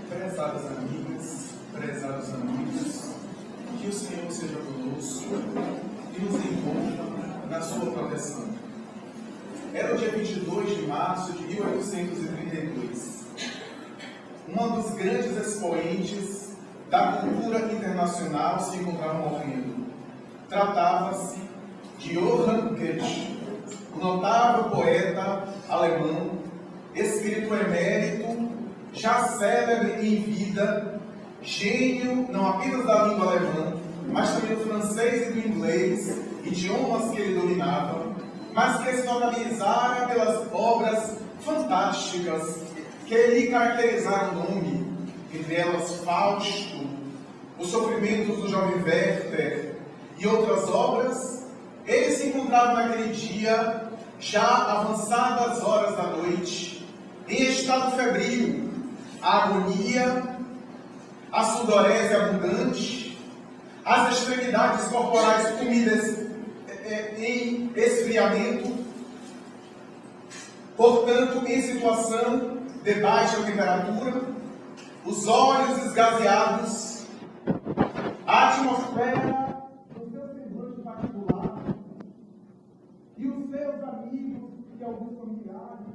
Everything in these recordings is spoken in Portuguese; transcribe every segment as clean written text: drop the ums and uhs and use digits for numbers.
Prezadas amigas, prezados amigos, que o Senhor seja conosco e nos envolva na sua proteção. Era o dia 22 de março de 1832. Um dos grandes expoentes da cultura internacional se encontrava morrendo. Tratava-se de Johann Goethe, um notável poeta alemão, espírito emérito, já célebre em vida, gênio não apenas da língua alemã, mas também do francês e do inglês, idiomas que ele dominava, mas que se notabilizara pelas obras fantásticas que lhe caracterizaram o nome, entre elas Fausto, Os Sofrimentos do Jovem Werther e outras obras. Ele se encontrava naquele dia, já avançadas horas da noite, em estado febril, a agonia, a sudorese abundante, as extremidades corporais úmidas em esfriamento, portanto, em situação de baixa temperatura, os olhos esgazeados, a atmosfera do seu semblante particular e os seus amigos e alguns familiares,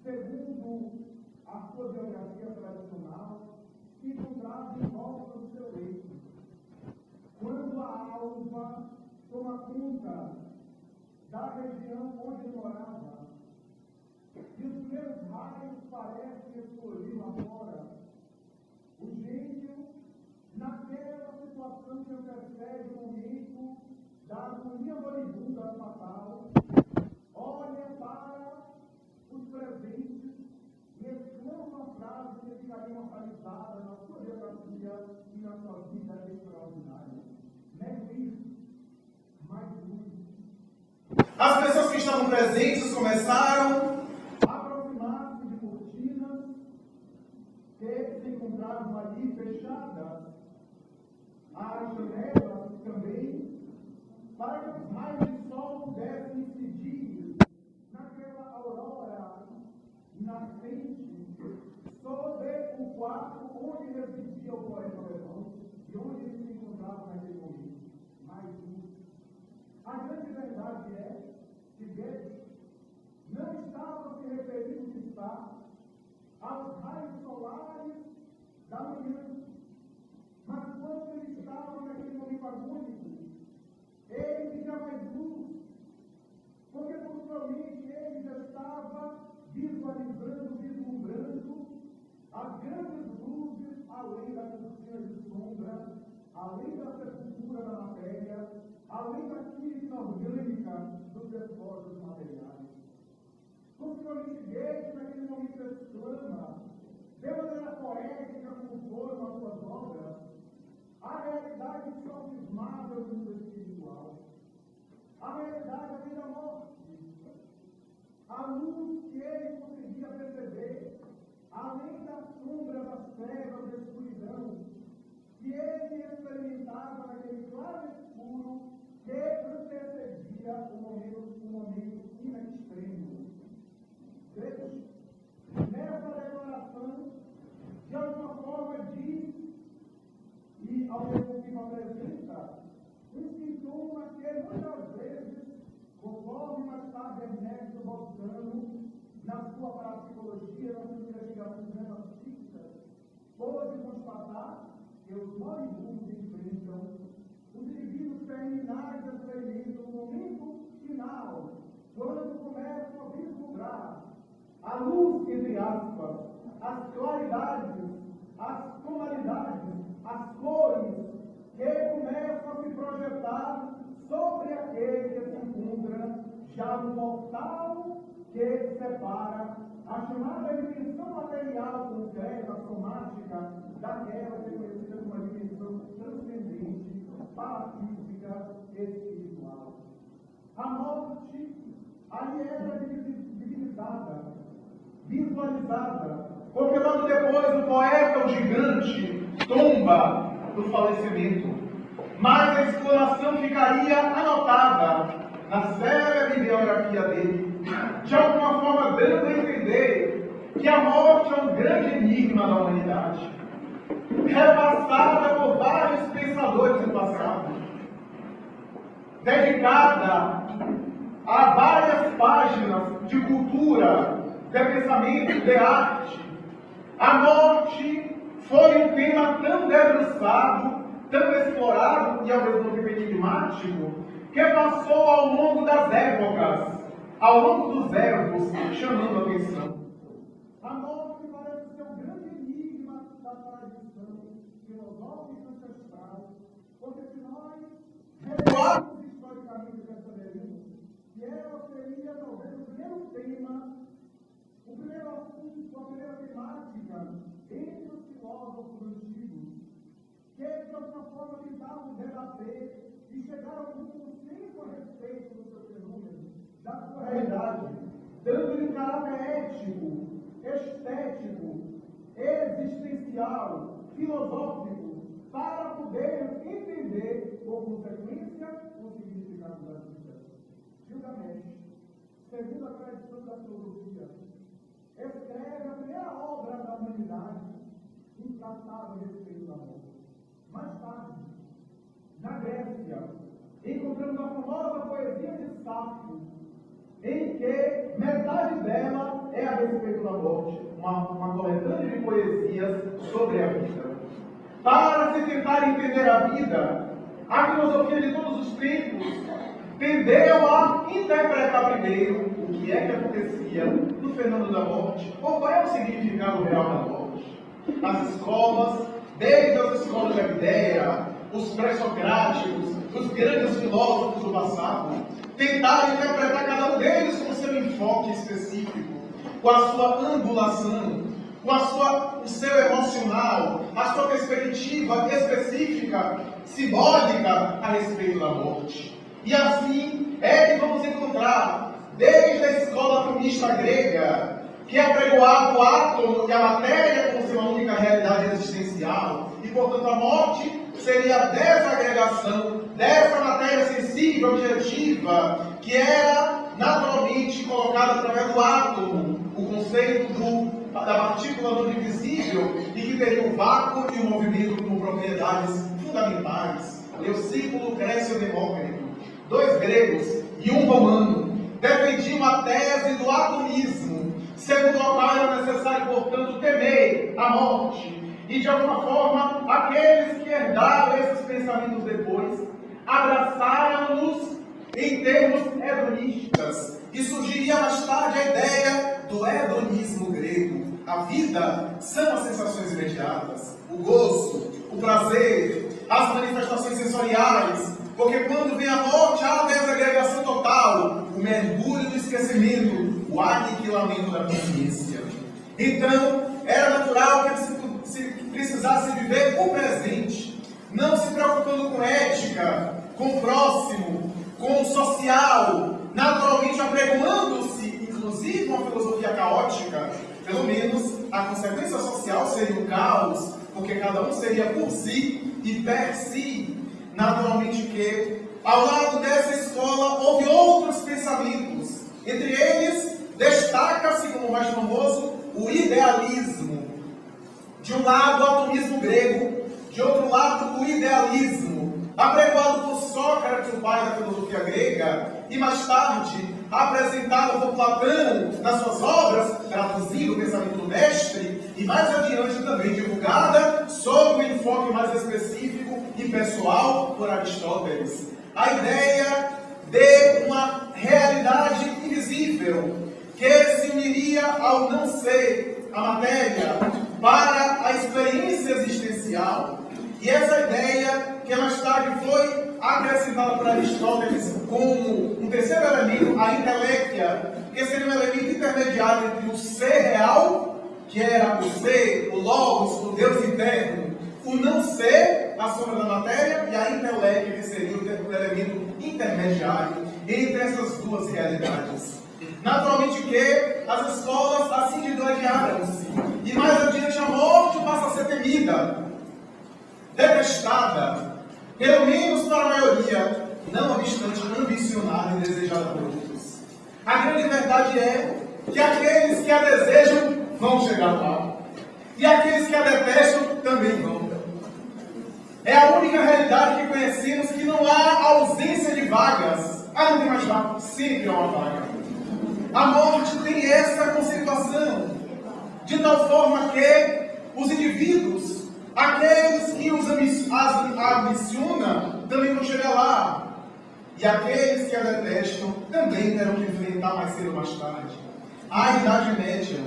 segundo a sua biografia tradicional, se encontravam em volta do seu leito. Quando a alva toma conta da região onde ele morava, e os primeiros raios parecem explodir lá fora, o gênio, naquela situação que antecede o momento da agonia moribunda fatal, olha para os presentes e exclama uma frase que ficaria imortalizada na sua biografia e na sua vida extraordinária. Nego isso, mais muito. As pessoas que estavam presentes começaram a aproximar-se de cortinas que se encontravam ali fechadas, as janelas também, para que os raios de sol pudessem incidir naquela aurora nascente sobre o quarto onde residia o poeta alemão e onde ele se encontrava naquele momento. Mais um. A grande verdade é que Goethe não estava se referindo que está aos raios solares da manhã, mas quando ele estava naquele momento agônico, ele queria mais luz, porque possivelmente ele já estava visualizando, vislumbrando as grandes luzes além da cortina de sombra, além da sepultura da matéria, além da química orgânica dos despojos materiais. Possivelmente Goethe, naquele momento, exclama, de maneira poética, como foram as suas obras, a realidade sofismável do mundo espiritual, a realidade além da morte, a luz que ele conseguia perceber, além da sombra das trevas da escuridão, que ele experimentava naquele claro escuro que antecedia o momento inextremo. Goethe, nessa declaração, de alguma forma diz, e ao mesmo tempo apresenta, um sintoma que muitas vezes, conforme mais tarde Ernesto Bolzano, na sua parapsicologia, nas suas investigações metafísicas, pôde constatar que os moribundos enfrentam os indivíduos terminais da experiência no momento final, quando começam a vislumbrar a luz, entre aspas, as claridades, as tonalidades, as cores que começam a se projetar sobre aquele que se encontra já no portal que separa a chamada dimensão material concreta, somática, daquela que é conhecida como uma dimensão transcendente, parafísica, espiritual. A morte ali era divinizada, visualizada, porque logo depois o poeta, o gigante, tomba do falecimento, mas a exploração ficaria anotada na célebre biografia dele, de alguma forma dando a entender que a morte é um grande enigma da humanidade, repassada por vários pensadores do passado, dedicada a várias páginas de cultura, de pensamento, de arte. A morte foi um tema tão debruçado, tão explorado e ao mesmo tempo enigmático, que passou ao longo das épocas, ao longo dos erros, chamando a atenção. A morte parece ser um grande enigma da tradição filosófica ancestral, porque se nós recuarmos historicamente essa delícia, que ela seria talvez o primeiro tema, o primeiro assunto, a primeira temática entre os filósofos antigos, que de alguma forma tentavam debater e chegar a algum consenso a respeito do seu fenômeno, da sua realidade, dando-lhe um caráter ético, estético, existencial, filosófico, para poder entender, por consequência, o significado da vida. Gilgamesh, segundo a tradição da filosofia, escreve a primeira obra da humanidade, um tratado a respeito da morte. Mais tarde, na Grécia, encontramos a famosa poesia de Safo, em que metade dela é a respeito da morte, uma coletânea de poesias sobre a vida. Para se tentar entender a vida, a filosofia de todos os tempos tendeu a interpretar primeiro o que é que acontecia no fenômeno da morte, ou qual é o significado real da morte. As escolas, desde as escolas da ideia, os pré-socráticos, os grandes filósofos do passado, tentaram interpretar cada um deles com seu enfoque específico, com a sua angulação, com o seu emocional, a sua perspectiva específica, simbólica a respeito da morte. E assim é que vamos encontrar, desde a escola atomista grega, que apregoava o átomo e a matéria como sendo uma única realidade existencial, e portanto a morte seria a desagregação dessa matéria sensível, objetiva, que era naturalmente colocada através do átomo, o conceito da partícula não divisível, e que teria o vácuo e o movimento como propriedades fundamentais. Leucipo, Lucrécio e Demócrito, dois gregos e um romano, defendiam a tese do atomismo, segundo a qual era necessário, portanto, temer a morte. E, de alguma forma, aqueles que herdaram esses pensamentos depois abraçaram-nos em termos hedonistas. E surgiria mais tarde a ideia do hedonismo grego. A vida são as sensações imediatas, o gozo, o prazer, as manifestações sensoriais, porque quando vem a morte há a desagregação total, o mergulho do esquecimento, o aniquilamento da consciência. Então, era natural que se precisasse viver o presente, não se preocupando com ética, com o próximo, com o social, naturalmente apregoando-se, inclusive, uma filosofia caótica. Pelo menos a consequência social seria o caos, porque cada um seria por si e per si. Naturalmente que, ao lado dessa escola, houve outros pensamentos. Entre eles, destaca-se como o mais famoso o idealismo. De um lado, o atomismo grego, de outro lado, o idealismo, apregoado por Sócrates, o pai da filosofia grega, e mais tarde apresentado por Platão nas suas obras, traduzindo o pensamento do mestre, e mais adiante também divulgada sob um enfoque mais específico e pessoal por Aristóteles. A ideia de uma realidade invisível que se uniria ao não ser, a matéria, para a experiência existencial. E essa ideia, que mais tarde foi acrescentada por Aristóteles como um terceiro elemento, a inteléquia, que seria um elemento intermediário entre o ser real, que era o ser, o logos, o Deus interno, o não ser, a sombra da matéria, e a inteléquia, que seria o elemento intermediário entre essas duas realidades. Naturalmente que as escolas assim digladiaram-se, e mais adiante a morte passa a ser temida, detestada, pelo menos para a maioria, não obstante ambicionada e desejada por outros. A grande verdade é que aqueles que a desejam vão chegar lá. E aqueles que a detestam também vão. É a única realidade que conhecemos, que não há ausência de vagas. Não tem mais vaga, sempre há uma vaga. A morte tem essa conceituação, de tal forma que os indivíduos, aqueles que os ambicionam, também vão chegar lá. E aqueles que a detestam também terão que enfrentar mais cedo ou mais tarde a Idade Média.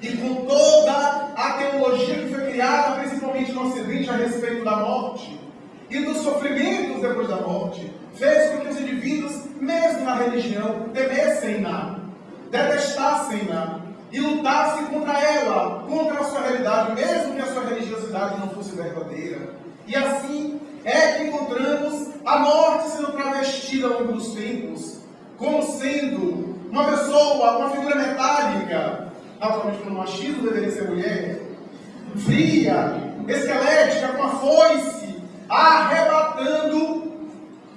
E com toda a teologia que foi criada, principalmente no Ocidente, a respeito da morte e dos sofrimentos depois da morte, fez com que os indivíduos, mesmo na religião, temessem-na, detestassem-na e lutassem contra ela, contra a sua realidade, mesmo que a sua religiosidade não fosse verdadeira. E assim é que encontramos a morte sendo travestida ao longo dos tempos, como sendo uma pessoa, uma figura metálica, naturalmente pelo machismo deveria ser mulher, fria, esquelética, com a foice, arrebatando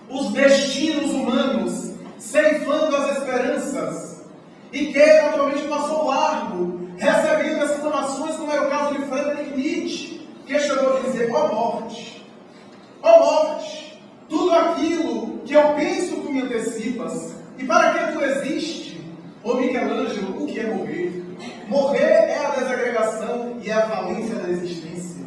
os destinos humanos, ceifando as esperanças, e que naturalmente passou largo, recebendo exclamações, como era o caso de Friedrich Nietzsche, que chegou a dizer: ó morte, tudo aquilo que eu penso tu me antecipas, e para que tu existes? Ô Michelangelo, o que é morrer? Morrer é a desagregação e é a falência da existência.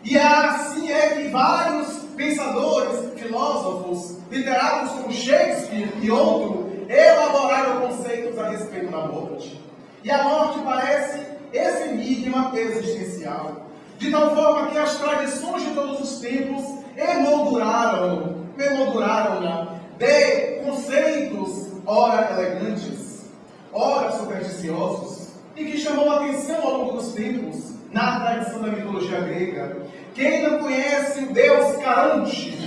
E assim é que vários pensadores, filósofos, literatos como Shakespeare e outros, elaboraram conceitos a respeito da morte. E a morte parece esse enigma existencial, de tal forma que as tradições de todos os tempos emolduraram-na de conceitos ora elegantes, ora supersticiosos, e que chamou a atenção ao longo dos tempos na tradição da mitologia grega. Quem não conhece o deus Caronte,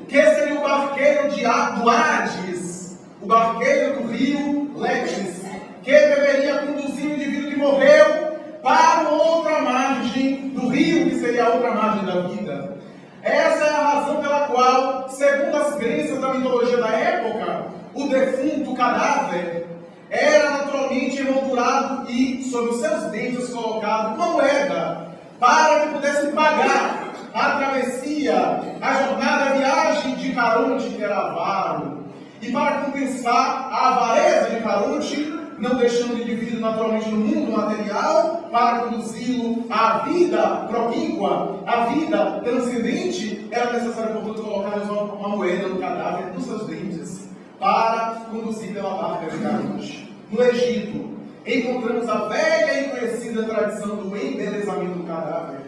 que seria o barqueiro do Hades, o barqueiro do rio Létis, que deveria conduzir o indivíduo que morreu para outra margem do rio, que seria a outra margem da vida. Essa é a razão pela qual, segundo as crenças da mitologia da época, o defunto cadáver era naturalmente emoldurado e, sobre os seus dentes, colocado uma moeda para que pudesse pagar a travessia, a jornada, a viagem de Caronte, que era avaro. E para compensar a avareza de Caronte, não deixando o indivíduo naturalmente no mundo material, para conduzi-lo à vida propíqua, à vida transcendente, era necessário, portanto, colocar uma moeda no cadáver, nos seus dentes, para conduzir pela barca de Caronte. No Egito, encontramos a velha e conhecida tradição do embelezamento do cadáver,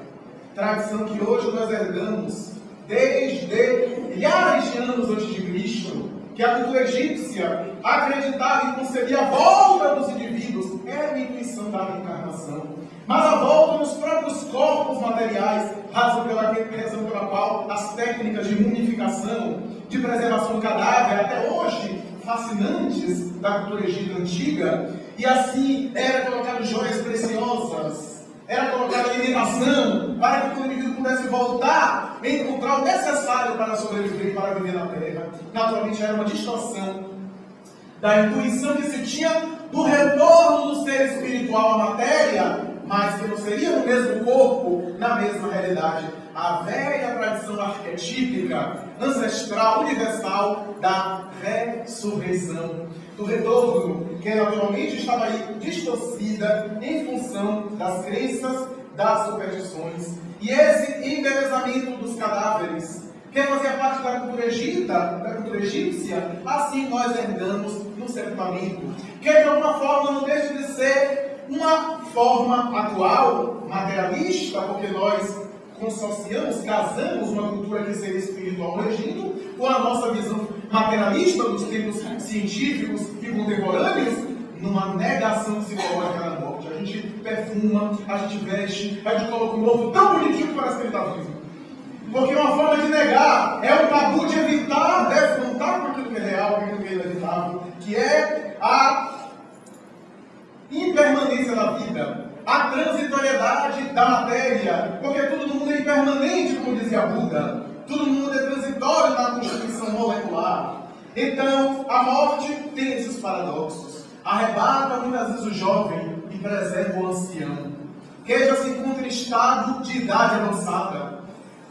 tradição que hoje nós herdamos desde milhares de anos antes de Cristo, que a cultura egípcia acreditava e concebia a volta dos indivíduos, era uma intuição da reencarnação, mas a volta nos próprios corpos materiais, razão pela qual as técnicas de mumificação, de preservação do cadáver, até hoje, fascinantes da cultura egípcia antiga, e assim era colocado joias preciosas, era colocada alimentação, para que o indivíduo pudesse voltar e encontrar o necessário para sobreviver e para viver na Terra. Naturalmente era uma distorção da intuição que se tinha do retorno do ser espiritual à matéria, mas que não seria no mesmo corpo, na mesma realidade. A velha tradição arquetípica, ancestral, universal da ressurreição, do retorno, que naturalmente estava aí distorcida em função das crenças, das superstições. E esse embelezamento dos cadáveres, que fazia parte da cultura egípcia, assim nós herdamos no sepultamento, que de alguma forma não deixa de ser uma forma atual, materialista, porque nós consociamos, casamos uma cultura que seria espiritual no Egito com a nossa visão materialista dos tempos científicos e contemporâneos, numa negação que se coloca na morte. A gente perfuma, a gente veste, a gente coloca um ovo tão bonitinho que parece que ele está vivo. Porque uma forma de negar é um tabu de evitar, defrontar com aquilo que é real, com aquilo que é inevitável, que é a impermanência da vida, a transitoriedade da matéria, porque tudo no mundo é impermanente, como dizia Buda, tudo no mundo é transitório na constituição molecular. Então, a morte tem esses paradoxos. Arrebata muitas vezes o jovem e preserva o ancião, que já se encontra em estado de idade avançada.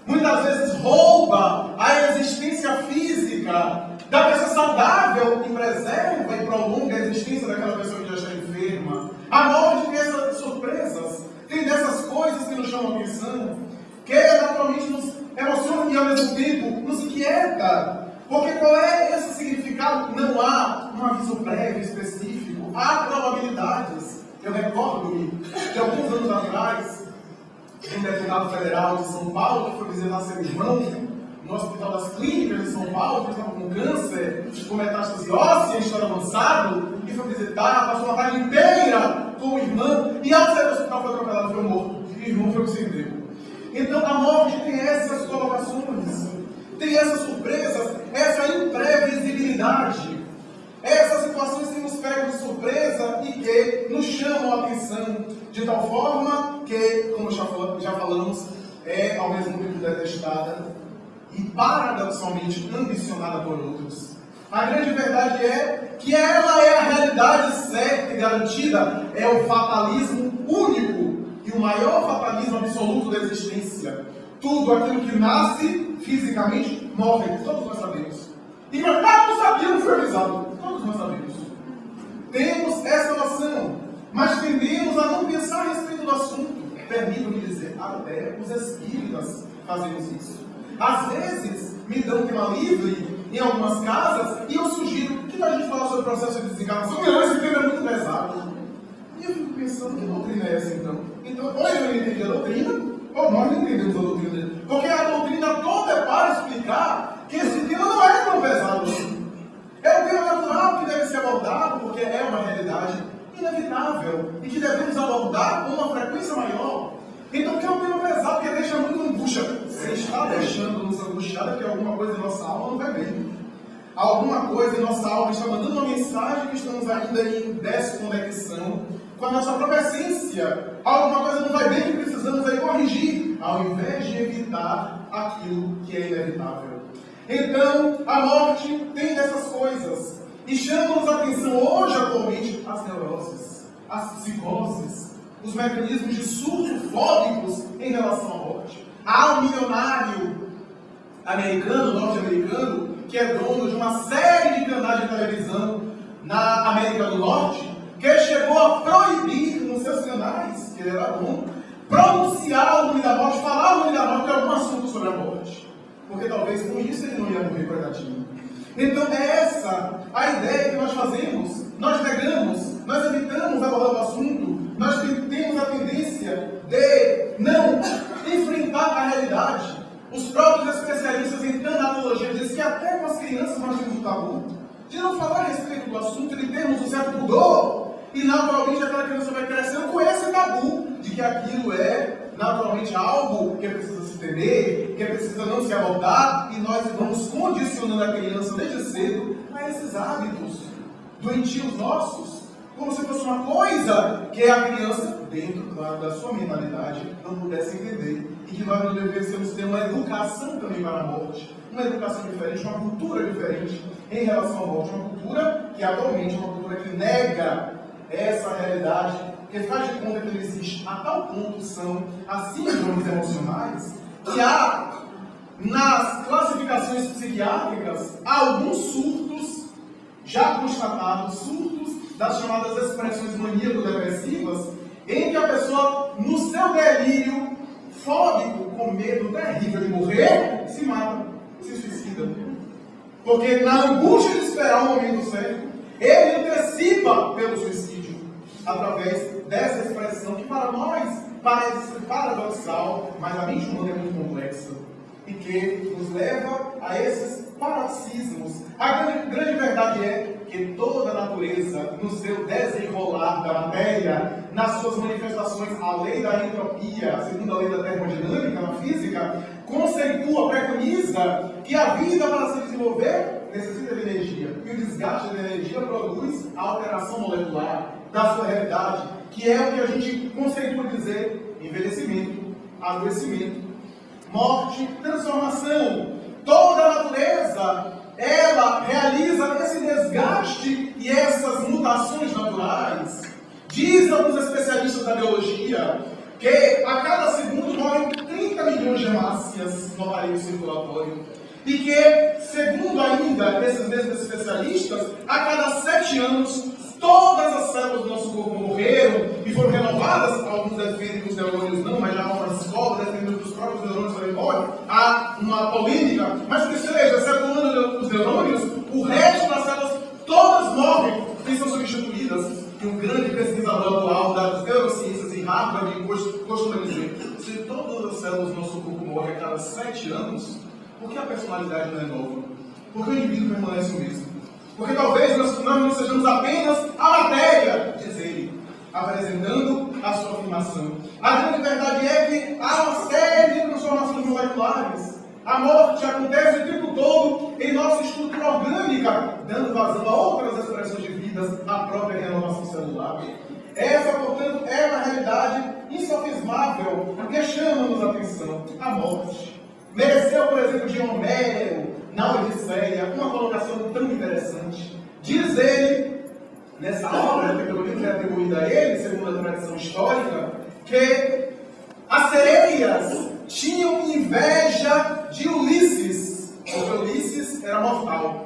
Muitas vezes rouba a existência física da pessoa saudável e preserva e prolonga a existência daquela pessoa que já está enferma. A morte tem essas surpresas, tem dessas coisas que nos chamam a atenção, que naturalmente nos emociona e ao mesmo tempo nos inquieta. Porque qual é esse significado? Não há um aviso prévio específico, há probabilidades. Eu recordo-me de alguns anos atrás, um deputado federal de São Paulo que foi visitar seu irmão no Hospital das Clínicas de São Paulo, que estava com câncer, com metástase óssea em estado avançado, e foi visitar, passou uma tarde inteira com o irmão, e ao sair do hospital foi atropelado, foi morto, e o irmão foi o que se deu. Então a morte tem essas colocações, tem essas surpresas, essa imprevisibilidade, essas situações que nos pegam de surpresa e que nos chamam a atenção, de tal forma que, como já falamos, é ao mesmo tempo detestada e paradoxalmente ambicionada por outros. A grande verdade é que ela é a realidade certa e garantida, é o fatalismo único e o maior fatalismo absoluto da existência. Tudo aquilo que nasce fisicamente morre, todos nós sabemos. E mas todos sabíamos, foi avisado, todos nós sabemos. Temos essa noção, mas tendemos a não pensar a respeito do assunto. Permitam-me dizer, até os espíritas fazemos isso. Às vezes, me dão tema livre em algumas casas e eu sugiro que a gente fala sobre o processo de desencarnação. Não, esse tema é muito pesado. E eu fico pensando, que doutrina é essa então? Então, ou eu não entendi a doutrina, ou nós não entendemos a doutrina dele. Porque a doutrina toda é para explicar que esse tema não é tão pesado assim. É um tema natural que deve ser abordado, porque é uma realidade inevitável e que devemos abordar com uma frequência maior. Então, que é um tema pesado, que deixa muito angústia. Você está deixando-nos angustiada que alguma coisa em nossa alma não vai bem. Alguma coisa em nossa alma está mandando uma mensagem que estamos ainda em desconexão com a nossa própria essência. Alguma coisa não vai bem que precisamos aí corrigir, ao invés de evitar aquilo que é inevitável. Então, a morte tem dessas coisas. E chama-nos a atenção hoje, atualmente, as neuroses, as psicoses, os mecanismos de surto fóbicos em relação à morte. Há um milionário americano, norte-americano, que é dono de uma série de canais de televisão na América do Norte, que chegou a proibir nos seus canais, que ele era dono, pronunciar o nome da morte, falar o nome da morte, algum assunto sobre a morte. Porque talvez com isso ele não ia morrer coitadinho. Então é essa a ideia que nós fazemos. Nós negamos, nós evitamos abordar o assunto, nós temos a tendência de não enfrentar a realidade. Os próprios especialistas em tanatologia dizem que até com as crianças nós temos o tabu de não falar a respeito do assunto, de termos um certo pudor, e naturalmente aquela criança vai crescendo com esse tabu de que aquilo é naturalmente algo que precisa se temer, que precisa não se abordar, e nós vamos condicionando a criança desde cedo a esses hábitos doentios nossos, como se fosse uma coisa que a criança, dentro da sua mentalidade, não pudesse entender. E que nós não devemos ter uma educação também para a morte, uma educação diferente, uma cultura diferente em relação à morte, uma cultura que atualmente é uma cultura que nega essa realidade, que faz de conta que não existe. A tal ponto são as síndromes emocionais que há nas classificações psiquiátricas alguns surtos já constatados, surtos das chamadas expressões maníaco-depressivas, em que a pessoa, no seu delírio fóbico, com medo terrível de morrer, se mata, se suicida. Porque na angústia de esperar o momento certo, ele antecipa pelo suicídio, através dessa expressão que para nós parece ser paradoxal, mas a mente humana é muito complexa, e que nos leva a esses paroxismos. A grande verdade é que toda a natureza, no seu desenrolar da matéria, nas suas manifestações, a lei da entropia, segundo a lei da termodinâmica, na física, conceitua, preconiza que a vida, para se desenvolver, necessita de energia. E o desgaste da energia produz a alteração molecular da sua realidade, que é o que a gente conceitua dizer envelhecimento, adoecimento, morte, transformação. Toda a natureza, ela realiza esse desgaste e essas mutações naturais Diz alguns especialistas da biologia que a cada segundo morrem 30 milhões de hemácias no aparelho circulatório. E que, segundo ainda esses mesmos especialistas, a cada 7 anos, todas as células do nosso corpo morreram e foram renovadas. Alguns defendem que os neurônios não, mas já há uma escola defendendo que os próprios neurônios também morrem. Há uma polêmica, mas que seja, excetuando os neurônios, o resto das células todas morrem e são substituídas. E um grande pesquisador atual das neurociências em Harvard costuma dizer: se todas as células do nosso corpo morrem a cada 7 anos, por que a personalidade não é nova? Por que o indivíduo permanece o mesmo? Porque talvez nós não sejamos apenas a matéria, diz ele, apresentando a sua afirmação. A grande verdade é que há uma série de transformações moleculares. A morte acontece o tempo todo em nossa estrutura orgânica, dando vazão a outras expressões de vidas, a própria renovação celular. Essa, portanto, é uma realidade insofismável que chama-nos a atenção: a morte. Mereceu, por exemplo, de Homero, na Odisseia, uma colocação tão interessante. Diz ele, nessa obra, que pelo menos é atribuída a ele, segundo a tradição histórica, que as sereias tinham inveja de Ulisses, porque Ulisses era mortal,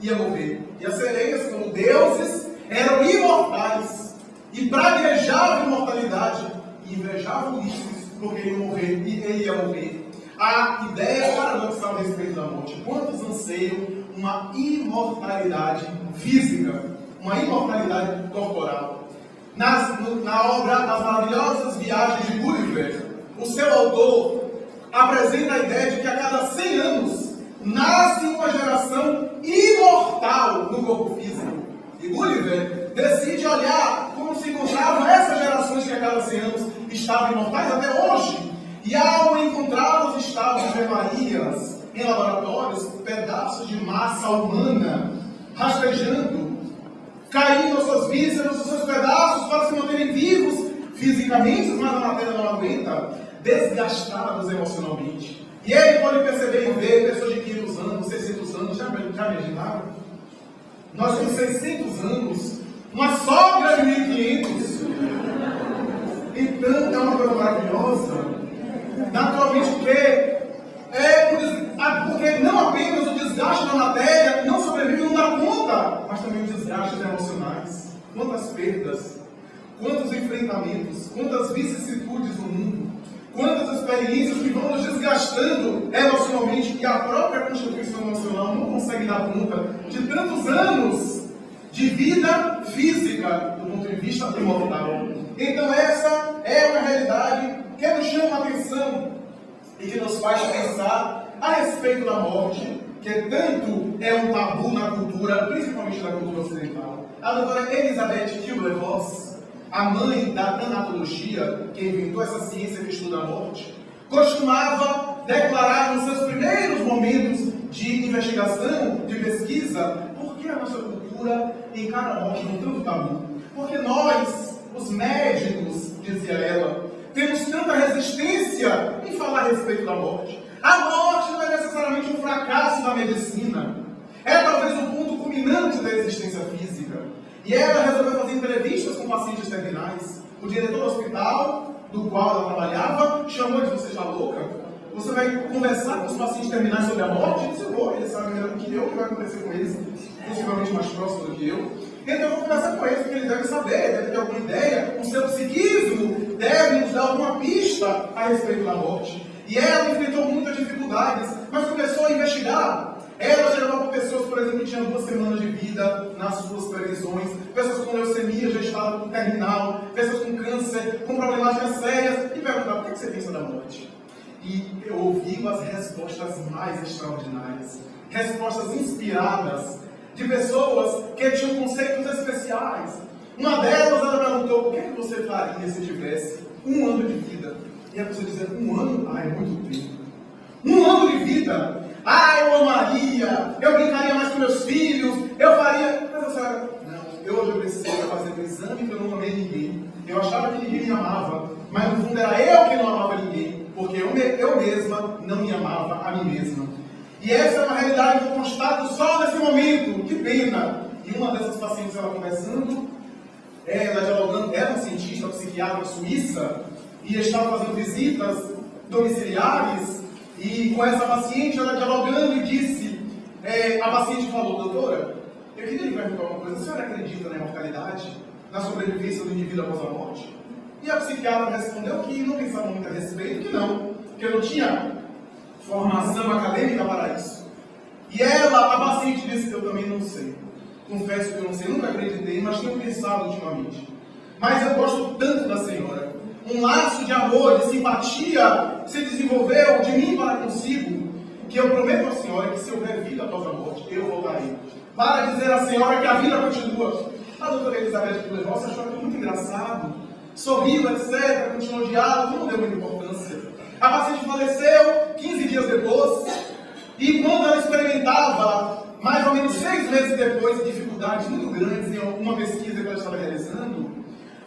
ia morrer. E as sereias, como deuses, eram imortais e praguejavam imortalidade. E invejavam Ulisses, porque ele ia morrer. A ideia paradoxal a respeito da morte: quantos anseiam uma imortalidade física, uma imortalidade corporal? Na obra As Maravilhosas Viagens de Gulliver, o seu autor apresenta a ideia de que a cada 100 anos nasce uma geração imortal no corpo físico. E Gulliver decide olhar como se encontravam essas gerações que a cada 100 anos estavam imortais até hoje. E ao encontrar os estados de enfermarias em laboratórios, pedaços de massa humana rastejando, caindo as suas vísceras, os seus pedaços para se manterem vivos fisicamente, mas a matéria não aguenta, desgastados emocionalmente. E ele pode perceber e ver pessoas de 500 anos, 600 anos, já imaginaram? Nós temos 600 anos, uma sogra de 1500. Então é uma coisa maravilhosa. Naturalmente, porque não apenas o desgaste da matéria não sobrevive, não dá conta, mas também os desgastes emocionais. Quantas perdas, quantos enfrentamentos, quantas vicissitudes no mundo, quantas experiências que vão nos desgastando emocionalmente, e a própria constituição emocional não consegue dar conta de tantos anos de vida física do ponto de vista imortal. Então essa é uma realidade que nos chama a atenção e que nos faz pensar a respeito da morte, que tanto é um tabu na cultura, principalmente na cultura ocidental. A doutora Elizabeth Kubler-Ross, a mãe da tanatologia, que inventou essa ciência que estuda a morte, costumava declarar nos seus primeiros momentos de investigação, de pesquisa, por que a nossa cultura encara a morte com tanto tabu? Porque nós, os médicos, dizia ela, temos tanta resistência em falar a respeito da morte. A morte não é necessariamente um fracasso da medicina. É talvez o ponto culminante da existência física. E ela resolveu fazer entrevistas com pacientes terminais. O diretor do hospital, do qual ela trabalhava, chamou de: você está louca? Você vai conversar com os pacientes terminais sobre a morte? Eu disse: eu vou, eles sabem melhor do que eu o que vai acontecer com eles, possivelmente mais próximo do que eu. Então eu vou conversar com eles, porque eles devem saber, devem ter alguma ideia. O seu psiquismo deve nos dar alguma pista a respeito da morte. E ela enfrentou muitas dificuldades, mas começou a investigar. Ela chegava com pessoas, por exemplo, que tinham 2 semanas de vida nas suas previsões, pessoas com leucemia já estavam terminal, pessoas com câncer, com problemáticas sérias, e perguntava: o que você pensa da morte? E eu ouvi as respostas mais extraordinárias, respostas inspiradas, de pessoas que tinham conceitos especiais. Uma delas, ela perguntou: o que você faria se tivesse 1 ano de vida? E a pessoa dizia: 1 ano? Ah, é muito tempo. 1 ano de vida? Ah, eu amaria, eu brincaria mais com meus filhos, eu faria... Mas a senhora: não, hoje eu precisei fazer um exame que eu não amei ninguém. Eu achava que ninguém me amava, mas no fundo era eu que não amava ninguém, porque eu mesma não me amava a mim mesma. E essa é uma realidade que eu constato só nesse momento. Que pena! E uma dessas pacientes, ela conversando, ela dialogando, era uma cientista, psiquiatra suíça, e estava fazendo visitas domiciliares, e com essa paciente, ela dialogando e disse, a paciente falou, doutora, eu queria lhe perguntar uma coisa, a senhora acredita na imortalidade, na sobrevivência do indivíduo após a morte? E a psiquiatra respondeu que não pensava muito a respeito, que eu não tinha formação acadêmica para isso. E ela, a paciente, disse que eu também não sei. Confesso que eu não sei, nunca acreditei, mas tenho pensado ultimamente. Mas eu gosto tanto da senhora. Um laço de amor, de simpatia se desenvolveu de mim para consigo, que eu prometo à senhora que se houver vida após a morte, eu voltarei. Para dizer à senhora que a vida continua. A doutora Elizabeth Kubler-Ross achou aquilo muito engraçado, sorriu, etc., continuou o diálogo, não deu muita importância. A paciente faleceu 15 dias depois, e quando ela experimentava, mais ou menos 6 meses depois, dificuldades muito grandes em uma pesquisa que ela estava realizando,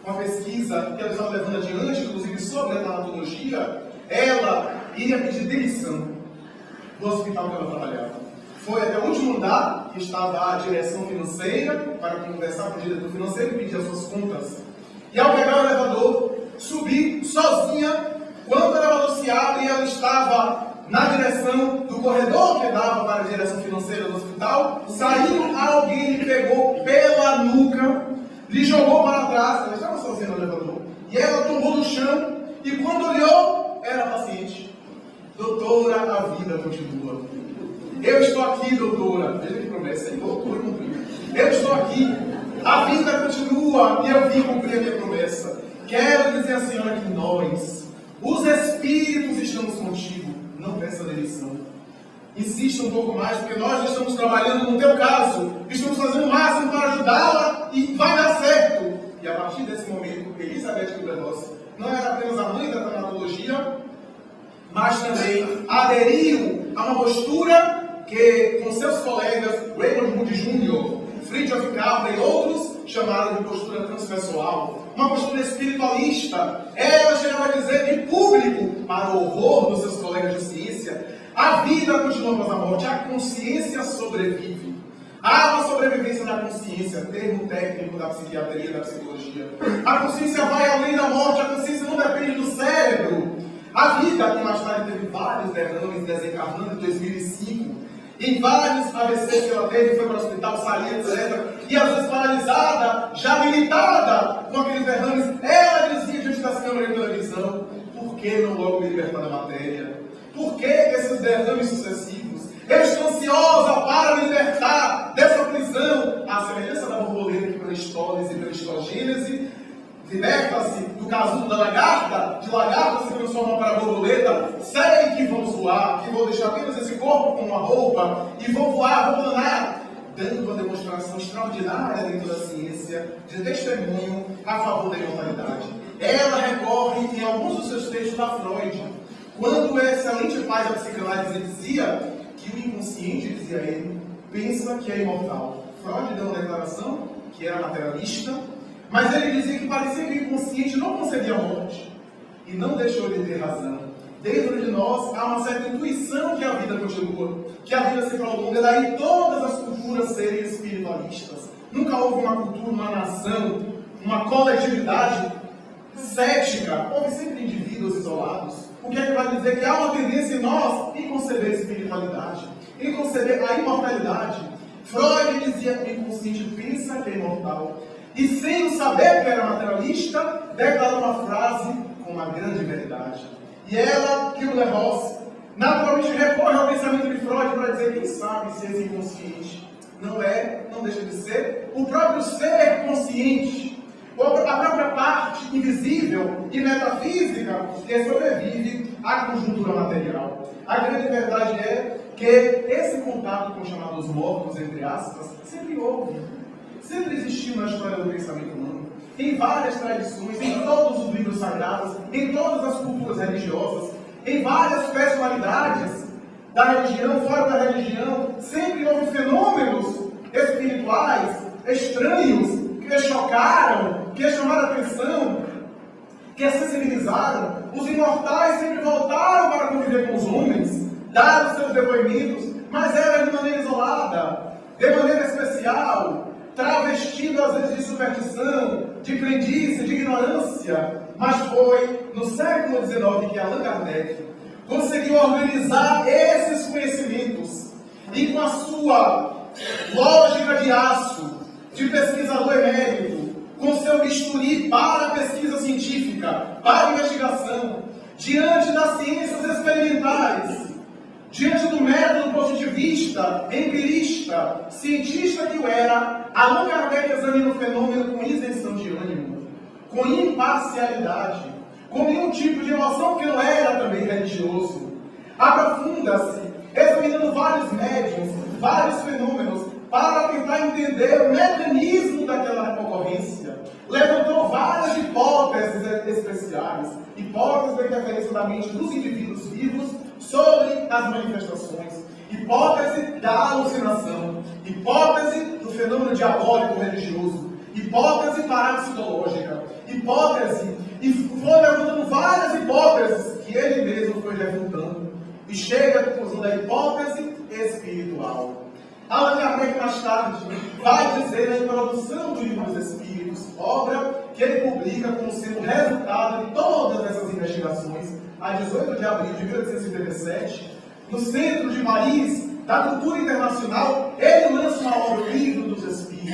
uma pesquisa que ela estava levando adiante, inclusive sobre a tanatologia, ela iria pedir demissão do hospital que ela trabalhava. Foi até o último andar, que estava a direção financeira, para conversar com o diretor financeiro e pedir as suas contas. E ao pegar o elevador, subir sozinha, quando o elevador se abre, ela estava na direção do corredor que dava para a direção financeira do hospital, saiu alguém, lhe pegou pela nuca, lhe jogou para trás, ela estava sozinha no elevador, e ela tombou no chão, e quando olhou, era a paciente. Doutora, a vida continua. Eu estou aqui, doutora. Veja que promessa aí, doutora, cumprir. Eu estou aqui. A vida continua e eu vim cumprir a minha promessa. Quero dizer à senhora que nós, os espíritos, estamos contigo. Não peça demissão. Insista um pouco mais, porque nós estamos trabalhando no teu caso. Estamos fazendo o máximo para ajudá-la e vai dar certo. E a partir desse momento, Elizabeth Kubler-Ross não era apenas a mãe da tanatologia, mas também aderiu a uma postura que, com seus colegas, Raymond Moody Jr., Fridtjof Capra e outros, chamaram de postura transpessoal, uma postura espiritualista. Ela chegava a dizer em público, para o horror dos seus colegas de ciência, a vida continua após a morte, a consciência sobrevive. Há uma sobrevivência da consciência, termo técnico da psiquiatria e da psicologia. A consciência vai além da morte, a consciência não depende do cérebro. A vida, que mais tarde teve vários derrames, desencarnando em 2005, em vários AVCs que ela teve, foi para o hospital, saía, etc. E às vezes paralisada, já limitada com aqueles derrames, ela dizia diante das câmeras de televisão: por que não logo me libertar da matéria? Por que esses derrames sucessivos? Eu estou ansiosa para me libertar dessa prisão. A semelhança da borboleta que pela histólise e pela histogênese liberta-se do casulo da lagarta, de lagarta se transforma para borboleta. Sei que vou voar, que vou deixar apenas esse corpo com uma roupa e vou voar, vou planar, dando uma demonstração extraordinária dentro da ciência de testemunho a favor da imortalidade. Ela recorre em alguns dos seus textos a Freud, quando o excelente pai da psicanálise dizia que o inconsciente, dizia ele, pensa que é imortal. Freud deu uma declaração que era materialista, mas ele dizia que parecia que o inconsciente não concebia a morte. E não deixou de ter razão. Dentro de nós há uma certa intuição que a vida continua, que a vida se prolonga. Daí todas as culturas serem espiritualistas. Nunca houve uma cultura, uma nação, uma coletividade cética. Houve sempre indivíduos isolados. O que é que vai dizer? Que há uma tendência em nós em conceber a espiritualidade, em conceber a imortalidade. Freud dizia que o inconsciente pensa que é imortal. E sem o saber que era materialista, declarou uma frase com uma grande verdade. E ela, Kubler-Ross, naturalmente recorre ao pensamento de Freud para dizer: quem sabe se esse inconsciente não deixa de ser o próprio ser consciente, ou a própria parte invisível e metafísica que sobrevive à conjuntura material. A grande verdade é que esse contato com os chamados mortos, entre aspas, sempre houve. Sempre existiu na história do pensamento humano, em várias tradições, em todos os livros sagrados, em todas as culturas religiosas, em várias personalidades da religião, fora da religião, sempre houve fenômenos espirituais, estranhos, que chocaram, que chamaram a atenção, que sensibilizaram. Os imortais sempre voltaram para conviver com os homens, dar os seus depoimentos, mas era de maneira isolada, de maneira especial, travestido às vezes de superstição, de crendice, de ignorância, mas foi no século XIX que Allan Kardec conseguiu organizar esses conhecimentos e, com a sua lógica de aço, de pesquisador emérito, com seu bisturi para a pesquisa científica, para a investigação, diante das ciências experimentais, diante do método positivista, empirista, cientista que o era, Allan Kardec examina o fenômeno com isenção de ânimo, com imparcialidade, com nenhum tipo de emoção que não era também religioso. Aprofunda-se, examinando vários médiuns, vários fenômenos, para tentar entender o mecanismo daquela ocorrência. Levantou várias hipóteses especiais, hipóteses da interferência da mente dos indivíduos vivos sobre as manifestações, hipótese da alucinação, hipótese do fenômeno diabólico religioso, hipótese parapsicológica, hipótese, e foi levantando várias hipóteses que ele mesmo foi levantando, e chega à conclusão da hipótese espiritual. Allan Kardec, mais tarde, vai dizer na introdução do Livro dos Espíritos, obra que ele publica como sendo resultado de todas essas investigações, a 18 de abril de 1857, no centro de Paris, da cultura internacional, ele lança uma obra, o Livro dos Espíritos,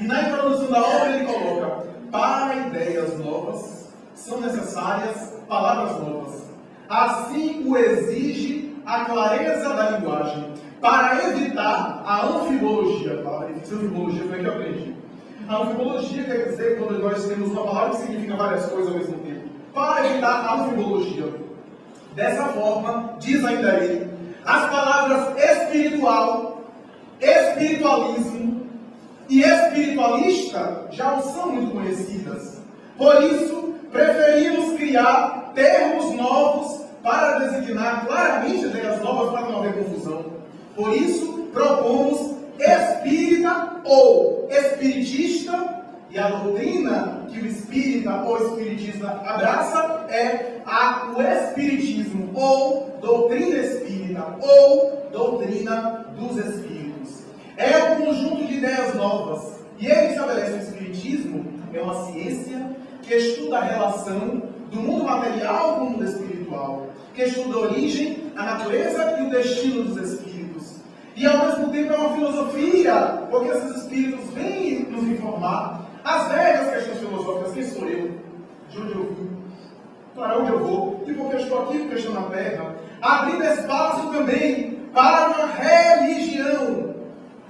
e na introdução da obra ele coloca: para ideias novas, são necessárias palavras novas. Assim o exige a clareza da linguagem, para evitar a anfibologia. A palavra anfibologia foi a que eu aprendi. A anfibologia quer dizer quando nós temos uma palavra que significa várias coisas ao mesmo tempo. Para evitar a anfibologia. Dessa forma, diz ainda ele, as palavras espiritual, espiritualismo e espiritualista já não são muito conhecidas. Por isso, preferimos criar termos novos para designar claramente ideias novas para não haver confusão. Por isso, propomos espírita ou espiritista, e a doutrina que o espírita ou espiritista abraça é o espiritismo, ou doutrina espírita, ou doutrina dos espíritos. É um conjunto de ideias novas, e ele estabelece o espiritismo, é uma ciência que estuda a relação do mundo material com o mundo espiritual, que estuda a origem, a natureza e o destino dos espíritos. E ao mesmo tempo é uma filosofia, porque esses espíritos vêm nos informar as velhas questões filosóficas: quem sou eu? De onde eu vim? Para onde eu vou? E por que eu estou aqui? Porque eu estou na Terra. Abrindo espaço também para uma religião,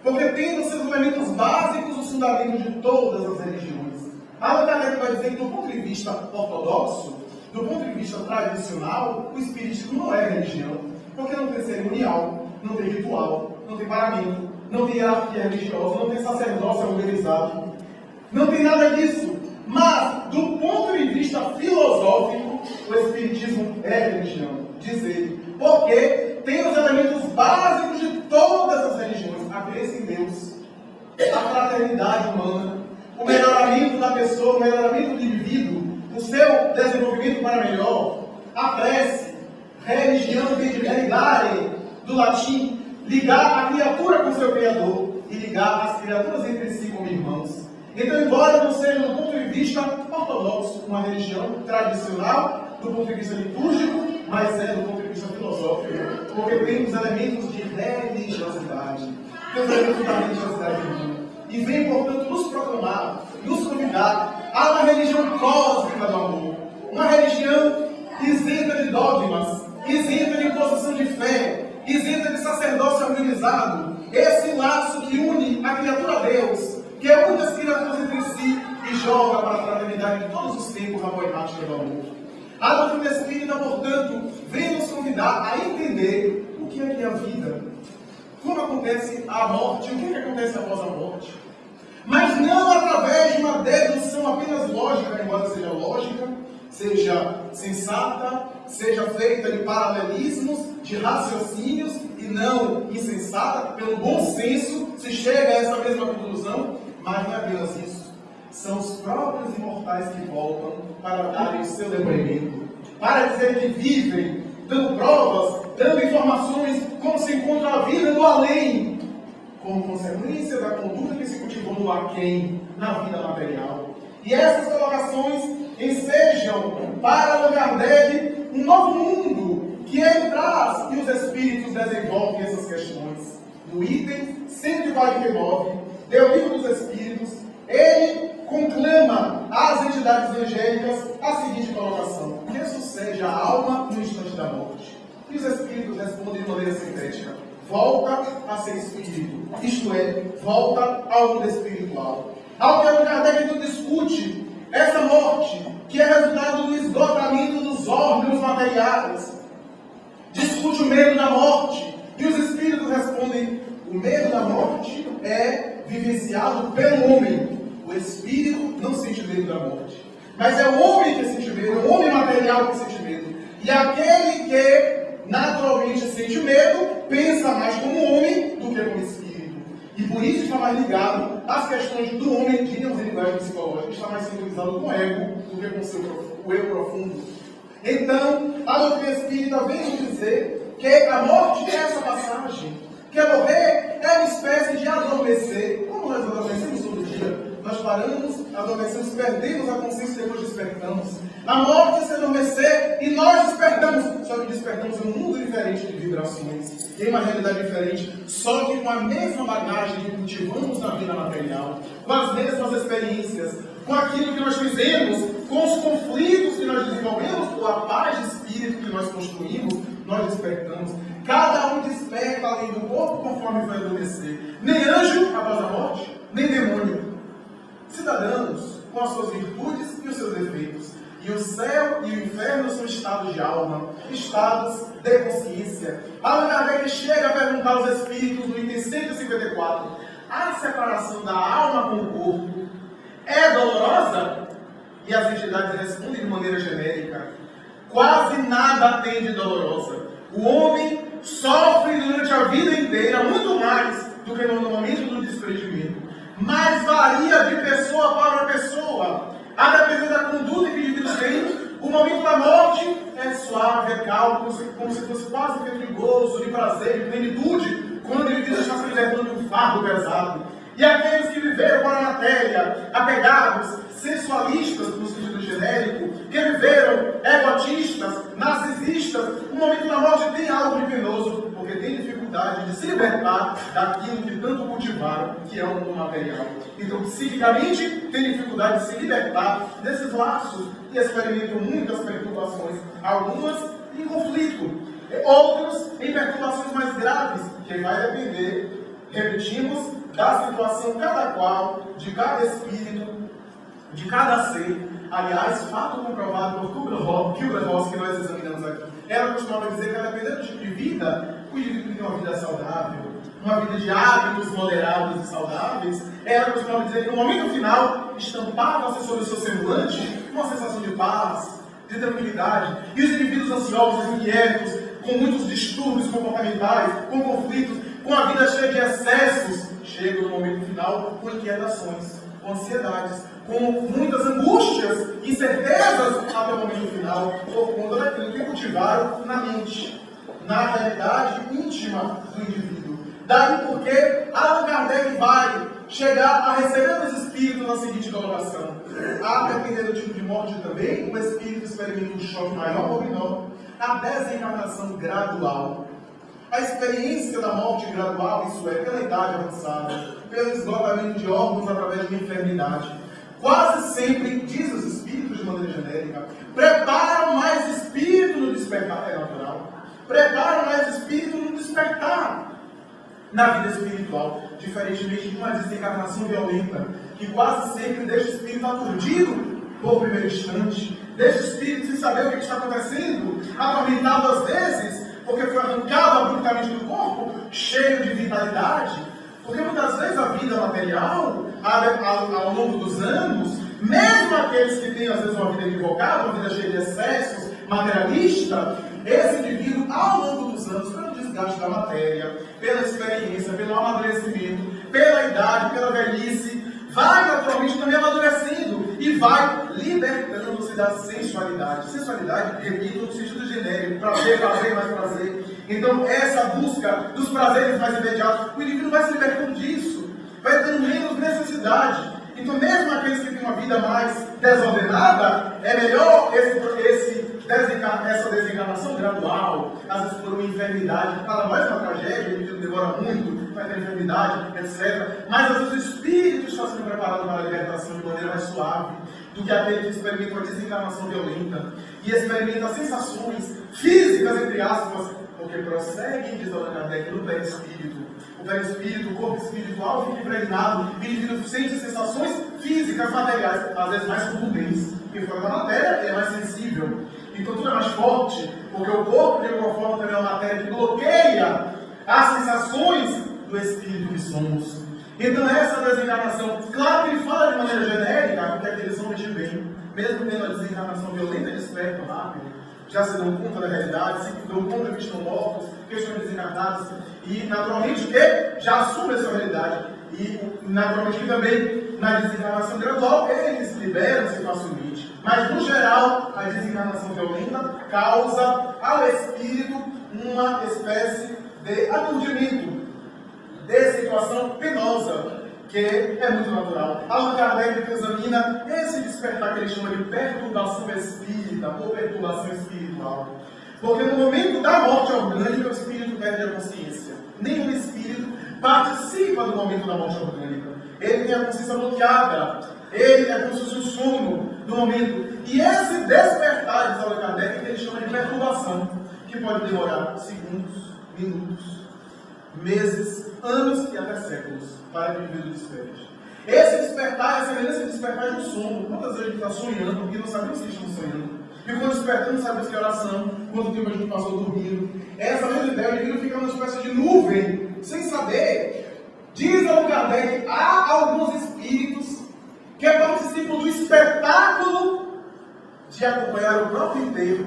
porque tem nos seus elementos básicos os fundamentos de todas as religiões. Allan Kardec vai dizer que, do ponto de vista ortodoxo, do ponto de vista tradicional, o espiritismo não é religião, porque não tem cerimonial, não tem ritual, não tem paramento, não tem hierarquia religiosa, não tem sacerdócio organizado, não tem nada disso. Mas, do ponto de vista filosófico, o espiritismo é religião, diz ele, porque tem os elementos básicos de todas as religiões: a crença em Deus, a fraternidade humana, o melhoramento da pessoa, o melhoramento do indivíduo, o seu desenvolvimento para melhor, a prece. Religião vem de religare, do latim, ligar a criatura com seu Criador e ligar as criaturas entre si como irmãos. Então, embora não seja do ponto de vista ortodoxo uma religião tradicional, do ponto de vista litúrgico, mas é do ponto de vista filosófico, porque tem os elementos de religiosidade, tem os elementos da religiosidade humana, e vem, portanto, nos proclamar, nos convidar a uma religião cósmica do amor, uma religião isenta de dogmas, isenta de imposição de fé, isenta de sacerdócio organizado, esse laço que une a criatura a Deus, que é une as criaturas entre si e joga para a fraternidade de todos os tempos a poemática do amor. A doutrina espírita, portanto, vem nos convidar a entender o que é a vida, como acontece a morte, o que acontece após a morte, mas não através de uma dedução apenas lógica, embora seja lógica, seja sensata, seja feita de paralelismos, de raciocínios, e não insensata. Pelo bom senso se chega a essa mesma conclusão, mas não é apenas isso. São os próprios imortais que voltam para darem o seu depoimento, para dizer que vivem, dando provas, dando informações, como se encontra a vida no além, como consequência da conduta que se cultivou no aquém, na vida material. E essas colocações ensejam para Allan Kardec um novo mundo que ele traz, e os espíritos desenvolvem essas questões. No item 149 do Livro dos Espíritos, ele conclama às entidades angélicas a seguinte colocação: que sucede a alma no instante da morte? E os espíritos respondem de maneira sintética: volta a ser espírito, isto é, volta ao mundo espiritual. Ao que Allan Kardec então discute essa morte, que é resultado do esgotamento dos órgãos materiais. Discute o medo da morte, e os espíritos respondem: o medo da morte é vivenciado pelo homem. O espírito não sente medo da morte, mas é o homem que sente medo, é o homem material que sente medo. E aquele que naturalmente sente medo, pensa mais como homem do que como espírito. E por isso está mais ligado às questões do homem, digamos em linguagem psicológica, está mais sintonizado com o ego do que com o eu profundo. Então, a doutrina espírita vem nos dizer que a morte é essa passagem, que morrer é uma espécie de adormecer. Como nós adormecemos todo dia? Nós paramos, adormecemos, perdemos a consciência e depois despertamos. A morte é se adormecer e nós despertamos. Só que despertamos em um mundo diferente de vibrações, em uma realidade diferente, só que com a mesma bagagem que cultivamos na vida material, com as mesmas experiências, com aquilo que nós fizemos, com os conflitos que nós desenvolvemos, com a paz de espírito que nós construímos, nós despertamos. Cada um desperta além do corpo conforme vai adormecer. Nem anjo após a morte, nem demônio. Cidadãos com as suas virtudes e os seus defeitos. E o céu e o inferno são estados de alma, estados de consciência. Allan Kardec chega a perguntar aos espíritos no item 154: a separação da alma com o corpo é dolorosa? E as entidades respondem de maneira genérica: quase nada tem de dolorosa. O homem sofre durante a vida inteira muito mais do que no momento do desprendimento. Mas varia de pessoa para pessoa. A depender da conduta que o indivíduo tem, o momento da morte é suave, é calmo, como se fosse quase feito de gozo, de prazer, de plenitude, quando o indivíduo está se libertando de um fardo pesado. E aqueles que viveram para a matéria, apegados, sensualistas, no sentido genérico, que viveram egotistas, narcisistas, o momento da morte tem algo de penoso, porque tem dificuldade de se libertar daquilo que tanto cultivaram, que é o mundo material. Então, psiquicamente, tem dificuldade de se libertar desses laços e experimentam muitas perturbações, algumas em conflito, outras em perturbações mais graves, que vai depender, repetimos, da situação cada qual, de cada espírito, de cada ser. Aliás, fato comprovado por Kübler-Ross, que nós examinamos aqui. Ela costumava dizer que, dependendo do tipo de vida, o indivíduo tem uma vida saudável, uma vida de hábitos moderados e saudáveis. Ela costumava dizer que no momento final estampava-se sobre o seu semblante uma sensação de paz, de tranquilidade. E os indivíduos ansiosos, inquietos, com muitos distúrbios comportamentais, com conflitos, com a vida cheia de excessos, chegam no momento final com inquietações, com ansiedades, com muitas angústias, incertezas até o momento final, por conta daquilo que cultivaram na mente, na realidade íntima do indivíduo. Daí porque Allan Kardec vai chegar a receber os espíritos na seguinte colocação: a depender do tipo de morte também, o espírito experimenta um choque maior ou menor, a desencarnação gradual. A experiência da morte gradual, isso é, pela idade avançada, pelo esgotamento de órgãos através de uma enfermidade, quase sempre, diz os espíritos de maneira genérica, preparam mais espírito no despertar, é natural, preparam mais espírito no despertar na vida espiritual, diferentemente de uma desencarnação violenta, que quase sempre deixa o espírito aturdido por primeiro instante, deixa o espírito sem saber o que está acontecendo, atormentado às vezes, porque foi arrancado abruptamente do corpo, cheio de vitalidade. Porque muitas vezes a vida material, ao longo dos anos, mesmo aqueles que têm às vezes uma vida equivocada, uma vida cheia de excessos, materialista, esse indivíduo, ao longo dos anos, pelo desgaste da matéria, pela experiência, pelo amadurecimento, pela idade, pela velhice, vai naturalmente também amadurecendo e vai libertando-se da sensualidade. Sensualidade, repito, no sentido genérico: prazer, prazer, mais prazer. Então, essa busca dos prazeres mais imediatos, o indivíduo vai se libertando disso, vai tendo menos necessidade. Então, mesmo aqueles que têm uma vida mais desordenada, é melhor essa desencarnação gradual, às vezes por uma enfermidade, cada mais uma tragédia, o indivíduo demora muito, vai ter enfermidade, etc. Mas às vezes o espírito está sendo preparado para a libertação de maneira mais suave do que aquele que experimenta uma desencarnação violenta e experimenta sensações físicas, entre aspas, porque prossegue, diz Allan Kardec, no perispírito. O perispírito, o corpo espiritual fica impregnado, o indivíduo sente sensações físicas, materiais, às vezes mais contundentes, porque fora da matéria é mais sensível. Então tudo é mais forte, porque o corpo, de alguma forma, também é uma matéria que bloqueia as sensações do espírito que somos. Então essa desencarnação, claro que ele fala de maneira genérica, porque aqueles homens de bem, mesmo tendo a desencarnação violenta, despertam rápido, já se dão conta da realidade, se dão conta que estão mortos, que estão desencarnados, e naturalmente que já assumem essa realidade. E naturalmente que também na desencarnação gradual eles liberam-se facilmente. Mas no geral, a desencarnação violenta causa ao espírito uma espécie de aturdimento, de situação penosa, que é muito natural. Allan Kardec examina esse despertar que ele chama de perturbação espírita ou perturbação espiritual. Porque no momento da morte orgânica, o espírito perde a consciência. Nenhum espírito participa do momento da morte orgânica. Ele tem a consciência bloqueada. Ele é como se fosse um sono do momento. E esse despertar, diz Allan Kardec, que ele chama de perturbação, que pode demorar segundos, minutos, meses, anos e até séculos, para que o indivíduo desperte. Esse despertar é semelhante ao despertar de um sono. Quantas vezes a gente está sonhando e não sabemos que estamos sonhando? E quando despertamos, sabemos que é oração, quanto tempo a gente passou dormindo. Essa mesma ideia, o indivíduo fica numa espécie de nuvem, sem saber. Diz Allan Kardec, há alguns espíritos que participam do espetáculo de acompanhar o próprio enterro,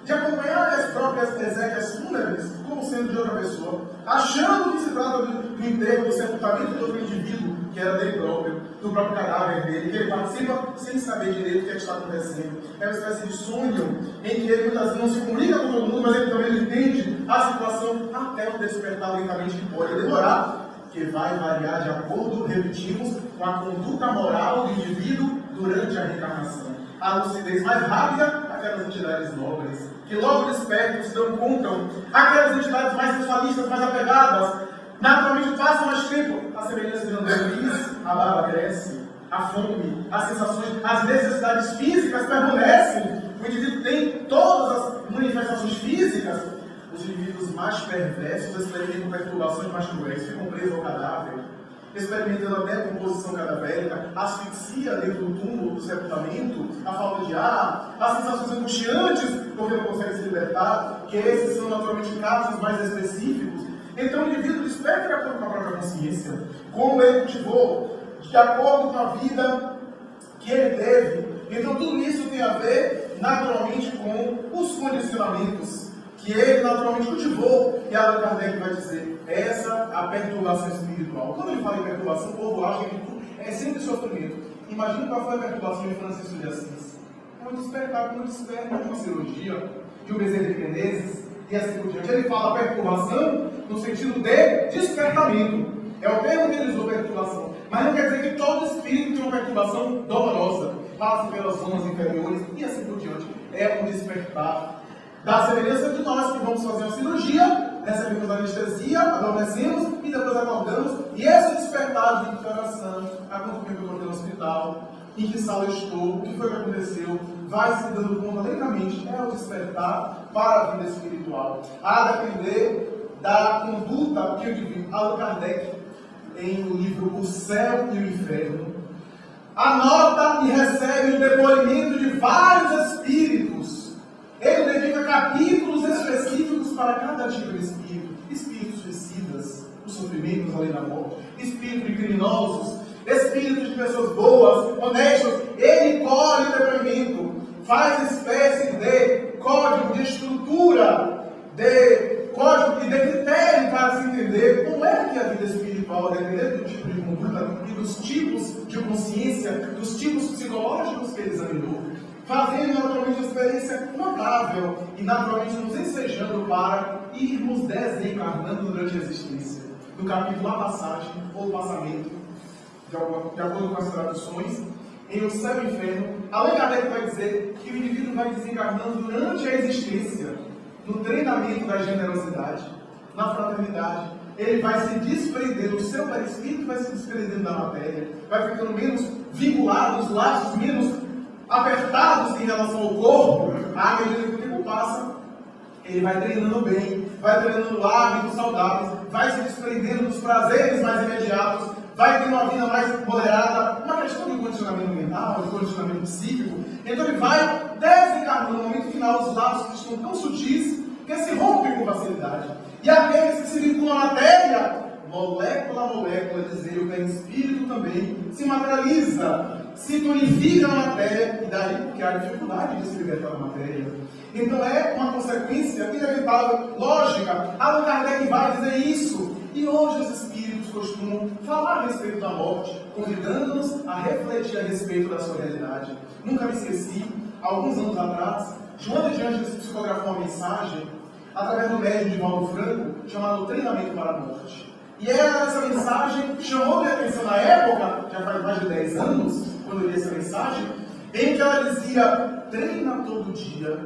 de acompanhar as próprias exéquias fúnebres como sendo de outra pessoa, achando que se trata do enterro, do sepultamento de outro indivíduo, que era dele próprio, do próprio cadáver dele, que ele participa sem saber direito o que está acontecendo. É uma espécie de sonho em que ele muitas vezes não se comunica com todo mundo, mas ele também entende a situação até o despertar lentamente, que pode demorar, que vai variar de acordo, repetimos, com a conduta moral do indivíduo durante a reencarnação. A lucidez mais rápida, aquelas entidades nobres, que logo despertam, se dão conta, aquelas entidades mais sensualistas, mais apegadas, naturalmente passam mais tempo. A semelhança de André Luiz, a barba cresce, a fome, as sensações, as necessidades físicas permanecem. O indivíduo tem todas as manifestações físicas. Os indivíduos mais perversos experimentam perturbações mais cruéis, ficam presos ao cadáver, experimentando até a composição cadavérica, asfixia dentro do túmulo do sepultamento, a falta de ar, as sensações angustiantes, porque não consegue se libertar, que esses são naturalmente casos mais específicos. Então o indivíduo desperta de acordo com a própria consciência, como ele cultivou, de acordo com a vida que ele teve. Então tudo isso tem a ver naturalmente com os condicionamentos que ele naturalmente cultivou, e Allan Kardec vai dizer, essa é a perturbação espiritual. Quando ele fala em perturbação, o povo acha que tudo é sempre sofrimento. Imagina qual foi a perturbação de Francisco de Assis. É um despertar, como desperta de uma cirurgia, de um Bezerra de Menezes, e assim por diante. Ele fala perturbação no sentido de despertamento. É o termo que ele usou, perturbação. Mas não quer dizer que todo espírito tem uma perturbação dolorosa, passa pelas zonas inferiores, e assim por diante. É um despertar. Da semelhança de nós que vamos fazer uma cirurgia, recebemos anestesia, adormecemos e depois acordamos. E esse despertar de internação, há quanto tempo eu estou no hospital, em que sala eu estou, o que foi que aconteceu, vai se dando conta lentamente, é o despertar para a vida espiritual. A depender da conduta que o divino Allan Kardec, em o livro O Céu e o Inferno, anota e recebe o depoimento de vários espíritos. Ele dedica capítulos específicos para cada tipo de espírito. Espíritos suicidas, os sofrimentos além da morte, espíritos de criminosos, espíritos de pessoas boas, honestas. Ele colhe o depoimento, faz espécie de código, de estrutura, de código e de critério para se entender como é que a vida espiritual, dependendo do tipo de conduta e dos tipos de consciência, dos tipos psicológicos que ele examinou, fazendo naturalmente uma experiência notável e naturalmente nos ensejando para irmos desencarnando durante a existência. No capítulo A Passagem ou Passamento, de acordo com as traduções, em o céu e o inferno. Allan Kardec vai dizer que o indivíduo vai desencarnando durante a existência, no treinamento da generosidade, na fraternidade. Ele vai se desprendendo, o seu perispírito vai se desprendendo da matéria, vai ficando menos vinculado, os laços menos apertados em relação ao corpo. À medida que o tempo passa, ele vai treinando bem, vai treinando hábitos saudáveis, vai se desprendendo dos prazeres mais imediatos, vai ter uma vida mais moderada, uma questão de condicionamento mental, de condicionamento psíquico. Então ele vai desencarnando no momento final os laços que estão tão sutis que se rompem com facilidade. E aqueles que se vinculam à matéria, molécula a molécula, dizer o perispírito também, se materializa, se tonifica na matéria, e daí porque há dificuldade de se libertar da matéria. Então é uma consequência inevitável, lógica. Allan Kardec vai dizer isso. E hoje os espíritos costumam falar a respeito da morte, convidando-nos a refletir a respeito da sua realidade. Nunca me esqueci, alguns anos atrás, Joana de Ângeles psicografou uma mensagem através do médium de Valdo Franco, chamado Treinamento para a Morte. E essa mensagem chamou minha atenção na época, já faz mais de 10 anos, quando eu li essa mensagem, em que ela dizia: treina todo dia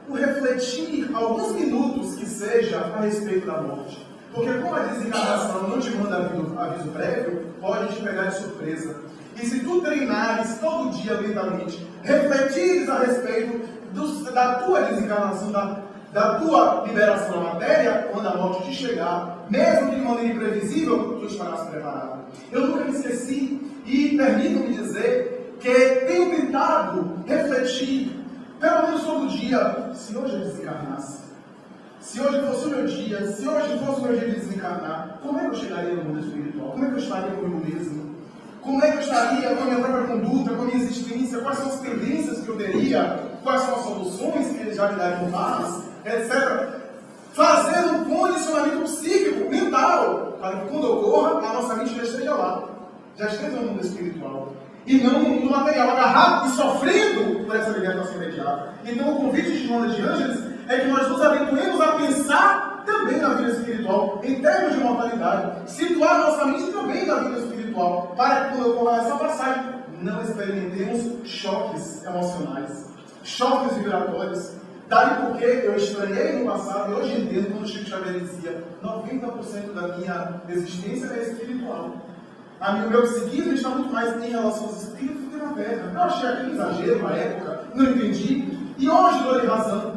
o refletir alguns minutos que seja a respeito da morte. Porque como a desencarnação não te manda aviso prévio, pode te pegar de surpresa. E se tu treinares todo dia lentamente, refletires a respeito da tua desencarnação, da tua liberação da matéria, quando a morte te chegar, mesmo que de maneira imprevisível, tu estarás preparado. Eu nunca me esqueci e permito-me dizer que tenho tentado refletir, pelo menos todo dia, se hoje eu desencarnasse, se hoje fosse o meu dia, se hoje fosse o meu dia de desencarnar, como é que eu chegaria no mundo espiritual? Como é que eu estaria comigo mesmo? Como é que eu estaria com a minha própria conduta, com a minha existência? Quais são as tendências que eu teria? Quais são as soluções que ele já me dariam paz, etc. Fazer um condicionamento psíquico, mental, para que quando ocorra, a nossa mente já esteja lá, já esteja no mundo espiritual. E não no material, agarrado e sofrendo por essa libertação imediata. Então o convite de Joana de Ângeles é que nós nos aventuremos a pensar também na vida espiritual, em termos de mortalidade, situar nossa mente também na vida espiritual, para que quando ocorra essa passagem, não experimentemos choques emocionais, choques vibratórios. Daí porque eu estranhei no passado e hoje entendo, quando o Chico Xavier dizia: 90% da minha existência é espiritual. O meu psiquismo está muito mais em relação aos espíritos do que na terra. Eu achei aquele exagero na época, não entendi, e hoje dou-lhe razão.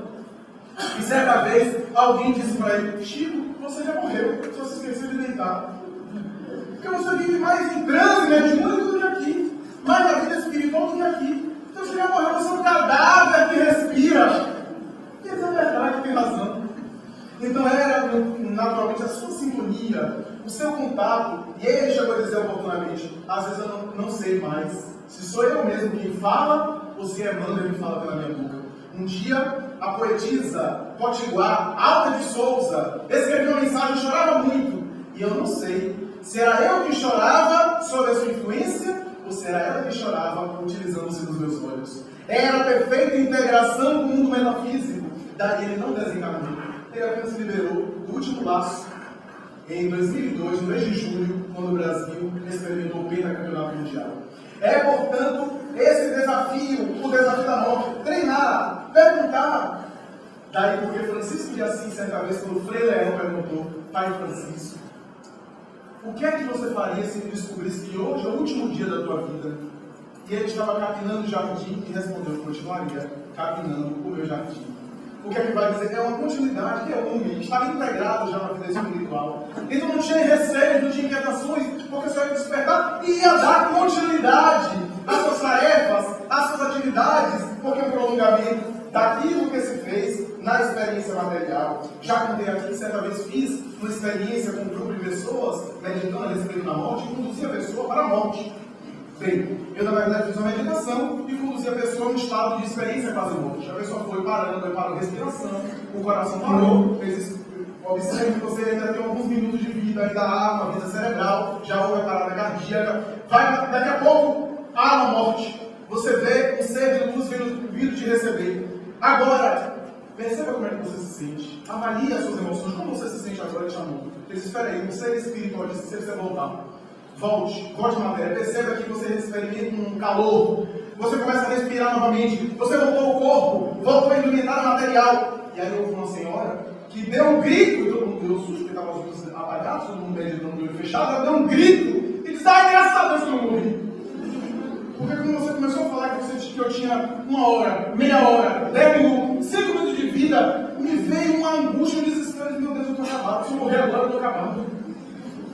E certa vez alguém disse para ele: Chico, você já morreu, só se esqueceu de deitar. Porque você vive mais em transe mediúnico do que aqui, mais na vida espiritual do que aqui. Então você já morreu, você é um cadáver que respira. E essa é verdade, tem razão. Então era naturalmente a sua sintonia, o seu contato, e ele chegou a dizer oportunamente: às vezes eu não sei mais se sou eu mesmo quem fala ou se Emmanuel me fala pela minha boca. Um dia, a poetisa Potiguar, Alta de Souza, escreveu uma mensagem e chorava muito. E eu não sei se era eu que chorava sob a sua influência ou se era ela que chorava utilizando-se dos meus olhos. Era a perfeita integração com o mundo metafísico. Daí ele não desencarnou. Ele apenas se liberou do último laço em 2002, no mês de julho, quando o Brasil experimentou o pentacampeonato mundial. É, portanto, esse desafio, o desafio da morte, treinar, perguntar. Daí porque Francisco de Assis, certa vez, quando o Frei Leão perguntou: Pai Francisco, o que é que você faria se descobrisse que hoje é o último dia da tua vida? E ele estava capinando o jardim e respondeu: continuaria capinando o meu jardim. O que é que vai dizer? É uma continuidade que é única, estava integrado já na vida espiritual. Então não tinha receios, não tinha inquietações, porque só ia despertar e ia dar continuidade às suas tarefas, às suas atividades, porque o prolongamento daquilo que se fez na experiência material. Já contei aqui, certa vez fiz uma experiência com um grupo de pessoas, meditando a respeito da morte, e conduzi a pessoa para a morte. Bem, eu na verdade fiz uma meditação e conduzi a pessoa em estado de experiência quase morte. A pessoa foi parando, foi para a respiração, o coração parou, fez, observe que você ainda tem alguns minutos de vida, ainda há uma vida cerebral, já houve a parada cardíaca, daqui a pouco há uma morte. Você vê um ser de luz vindo te receber. Agora, perceba como é que você se sente. Avalie as suas emoções, como você se sente agora te amou. Ele disse: espera aí, um ser espiritual disse: se você voltar. Volte à matéria. Perceba que você experimenta um calor. Você começa a respirar novamente. Você voltou ao corpo, voltou a iluminar o material. E aí houve uma senhora que deu um grito, e todo mundo deu susto, porque estava os olhos apagados, todo mundo meditando o olho fechado. Ela deu um grito e disse: ai, graças a Deus que eu não morri. Porque quando você começou a falar que eu tinha 1 hora, meia hora, 10 minutos, 5 minutos de vida, me veio uma angústia, um desespero de: meu Deus, eu estou acabado. Se eu morrer agora, eu estou acabado.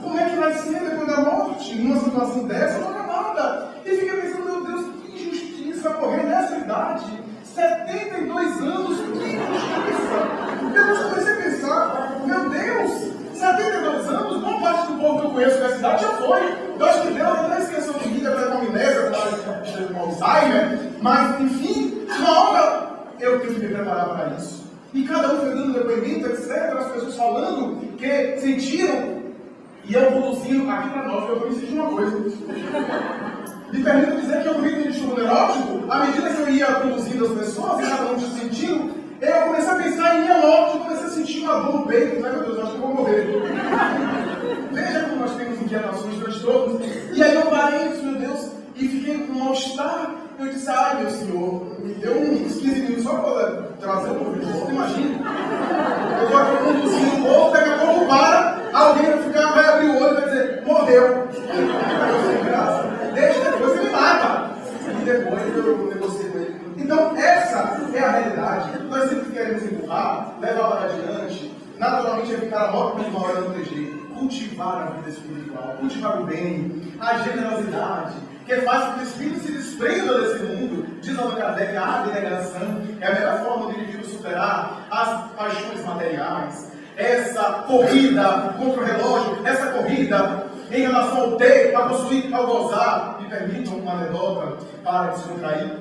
Como é que vai ser depois da morte? Numa situação dessa, eu estou acabada. E fiquei pensando: meu Deus, que injustiça morrer nessa idade. 72 anos, que injustiça. Depois eu comecei a pensar: meu Deus, 72 anos, boa parte do povo que eu conheço nessa idade já foi. Eu acho que Deus até esqueceu de mim, até com amnésia, com Alzheimer. Mas, enfim, uma hora eu tenho que me preparar para isso. E cada um foi dando depoimento, etc. As pessoas falando que sentiram. E eu produzindo aqui para nós, eu vou sentir uma coisa. Me permito dizer que eu vi um distúrbio neurótico, à medida que eu ia produzindo as pessoas, e cada um tinha sentido, eu comecei a pensar em minha morte, comecei a sentir uma dor no peito. Ai, meu Deus, eu acho que eu vou morrer. Veja como nós temos inquietações, transtornos. E aí eu parei, meu Deus, e fiquei com um mal-estar. Eu disse: ai, meu Senhor, me deu uns 15 minutos só para trazer o povo de volta. Imagina, eu estou aqui conduzindo o povo, daqui a pouco para, alguém vai abrir o olho e vai dizer: morreu. Eu sem graça. Deixa, depois ele me mata. E depois eu negocio com ele. Então, essa é a realidade. Nós sempre queremos empurrar, levar para adiante. Naturalmente, é ficar a morte de uma hora não tem jeito. Cultivar a vida espiritual, cultivar o bem, a generosidade, que faz com que o espírito se desprenda desse mundo. Diz Allan Kardec: a abnegação é a melhor forma de o indivíduo superar as paixões materiais. Essa corrida contra o relógio, essa corrida em relação ao ter, a possuir, ao gozar. Me permitam uma anedota para descontrair,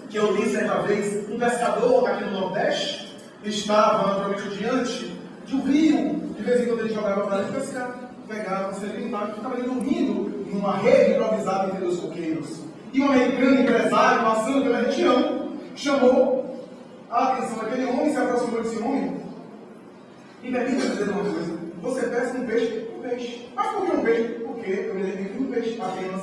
que eu li certa vez: um pescador aqui no Nordeste estava naturalmente diante de um rio. De vez em quando ele jogava para ali pescar, pegava, se alimentava, e ficava ali dormindo numa rede improvisada entre os coqueiros. E um americano empresário, passando pela região, chamou a atenção daquele homem, se aproximou desse homem. E permita dizer uma coisa: você pesca um peixe? Um peixe. Mas por que um peixe? Porque eu me lembro de um peixe apenas.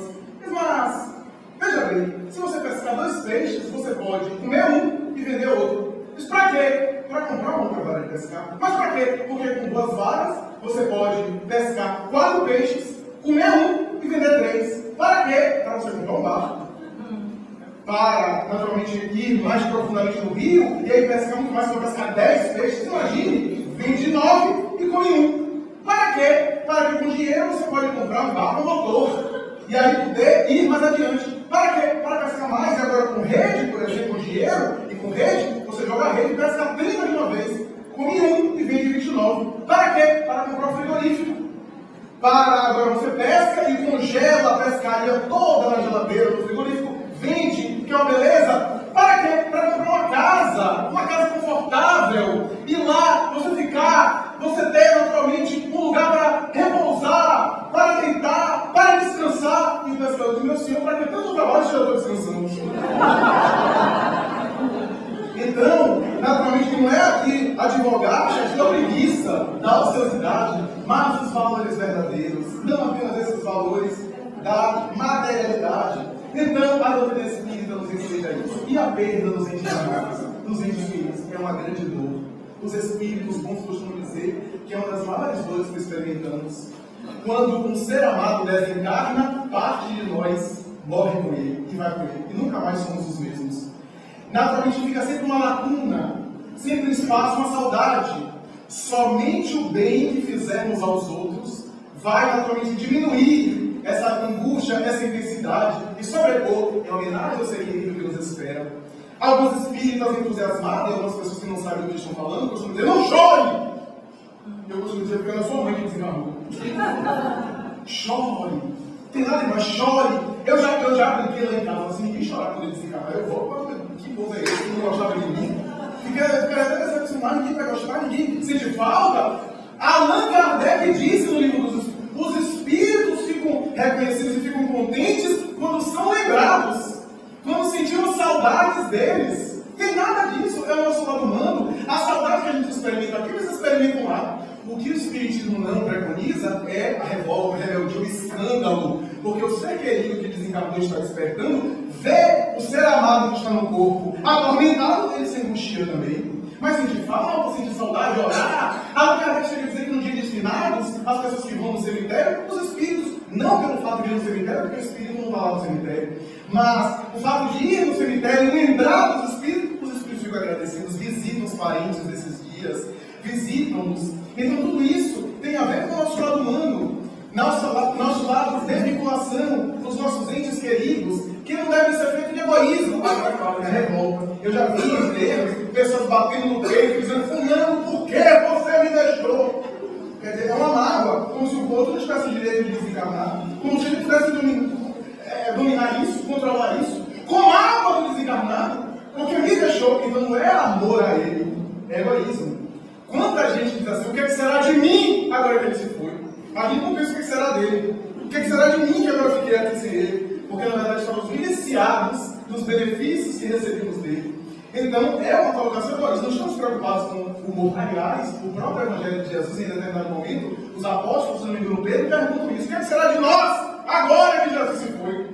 Mas, veja bem, se você pescar 2 peixes, você pode comer um e vender outro. Mas para quê? Para comprar uma outra vara de pescar. Mas para quê? Porque com 2 varas, você pode pescar 4 peixes, comer um e vender 3. Para quê? Para você comprar um barco. Para, naturalmente, ir mais profundamente no rio, e aí pescar muito mais, para pescar 10 peixes. Imagine, vende 9 e come um. Para quê? Para que com dinheiro você pode comprar um barco, um motor, e aí poder ir mais adiante. Para quê? Para pescar mais. E agora com rede, por exemplo, com dinheiro e com rede, você joga a rede e pesca 30 de uma vez. Come um e vende 29. Para quê? Para comprar um frigorífico. Para agora você pesca e congela a pescaria toda na geladeira do frigorífico. Vende, que é uma beleza. Para quê? Para comprar uma casa confortável. E lá você ficar, você ter naturalmente um lugar para repousar, para deitar, para descansar. E o pescador diz: meu Senhor, para que tanto trabalho se eu estou descansando? Então, naturalmente, não é aqui advogar a questão da preguiça, da ociosidade, mas os valores verdadeiros, não apenas esses valores da materialidade. Então, a doutrina espírita nos ensina isso. E a perda dos entes amados, dos entes queridos, é uma grande dor. Os espíritos bons costumam dizer que é uma das maiores dores que experimentamos. Quando um ser amado desencarna, parte de nós morre com ele e vai com ele. E nunca mais somos os mesmos. Naturalmente fica sempre uma lacuna, sempre um espaço, uma saudade. Somente o bem que fizermos aos outros vai naturalmente diminuir essa angústia, essa intensidade e sobrepor em homenagem ao ser querido que nos espera. Alguns espíritas entusiasmados e algumas pessoas que não sabem do que estão falando costumam dizer: não chore! Eu costumo dizer: porque eu não sou mãe que desencarnou. Chore! Tem nada demais, chore! Eu já aprendi lá em casa, assim: ninguém chorar quando ele desencarnar. Eu vou, que povo é esse que não gostava de mim? Fica até decepcionado, ninguém vai gostar, ninguém sente falta. Allan Kardec disse no livro dos Espíritos: os espíritos ficam reconhecidos e ficam contentes quando são lembrados, quando sentimos saudades deles. Tem nada disso, é o nosso lado humano. A saudade que a gente experimentam aqui, eles experimentam lá. O que o Espiritismo não preconiza é a revolta, a rebeldia, o escândalo. Porque o ser querido que desencarnou está despertando, vê o ser amado que está no corpo atormentado, ele se angustia também. Mas sentir falta, sentir saudade, orar. Allan Kardec chega a dizer que no dia de finados, as pessoas que vão no cemitério, os espíritos, não pelo fato de ir no cemitério, porque o espírito não está lá no cemitério, mas o fato de ir no cemitério, lembrar dos espíritos, os espíritos ficam agradecidos, visitam os parentes desses dias, visitam-nos. Então tudo isso tem a ver com o nosso lado humano, nosso lado de vinculação com os nossos entes queridos, que não deve ser feito de egoísmo. É revolta. Eu já vi em termos, pessoas batendo no peito, dizendo, fulano, por que você me deixou? Quer dizer, é uma mágoa, como se o outro não tivesse direito de desencarnar, como se ele pudesse dominar isso, controlar isso, com mágoa do desencarnado, porque me deixou. Então não é amor a ele, é egoísmo. Quanta gente diz assim, o que será de mim agora que ele se foi? A gente não pensa o que será dele. O que será de mim que agora eu fiquei aqui sem ele? Porque na verdade estamos iniciados dos benefícios que recebemos dele. Então é uma colocação agora. Não estamos preocupados com o humor. Aliás, o próprio Evangelho de Jesus, em determinado momento, os apóstolos, se não me engano, Pedro, perguntam isso. O que será de nós agora que Jesus se foi?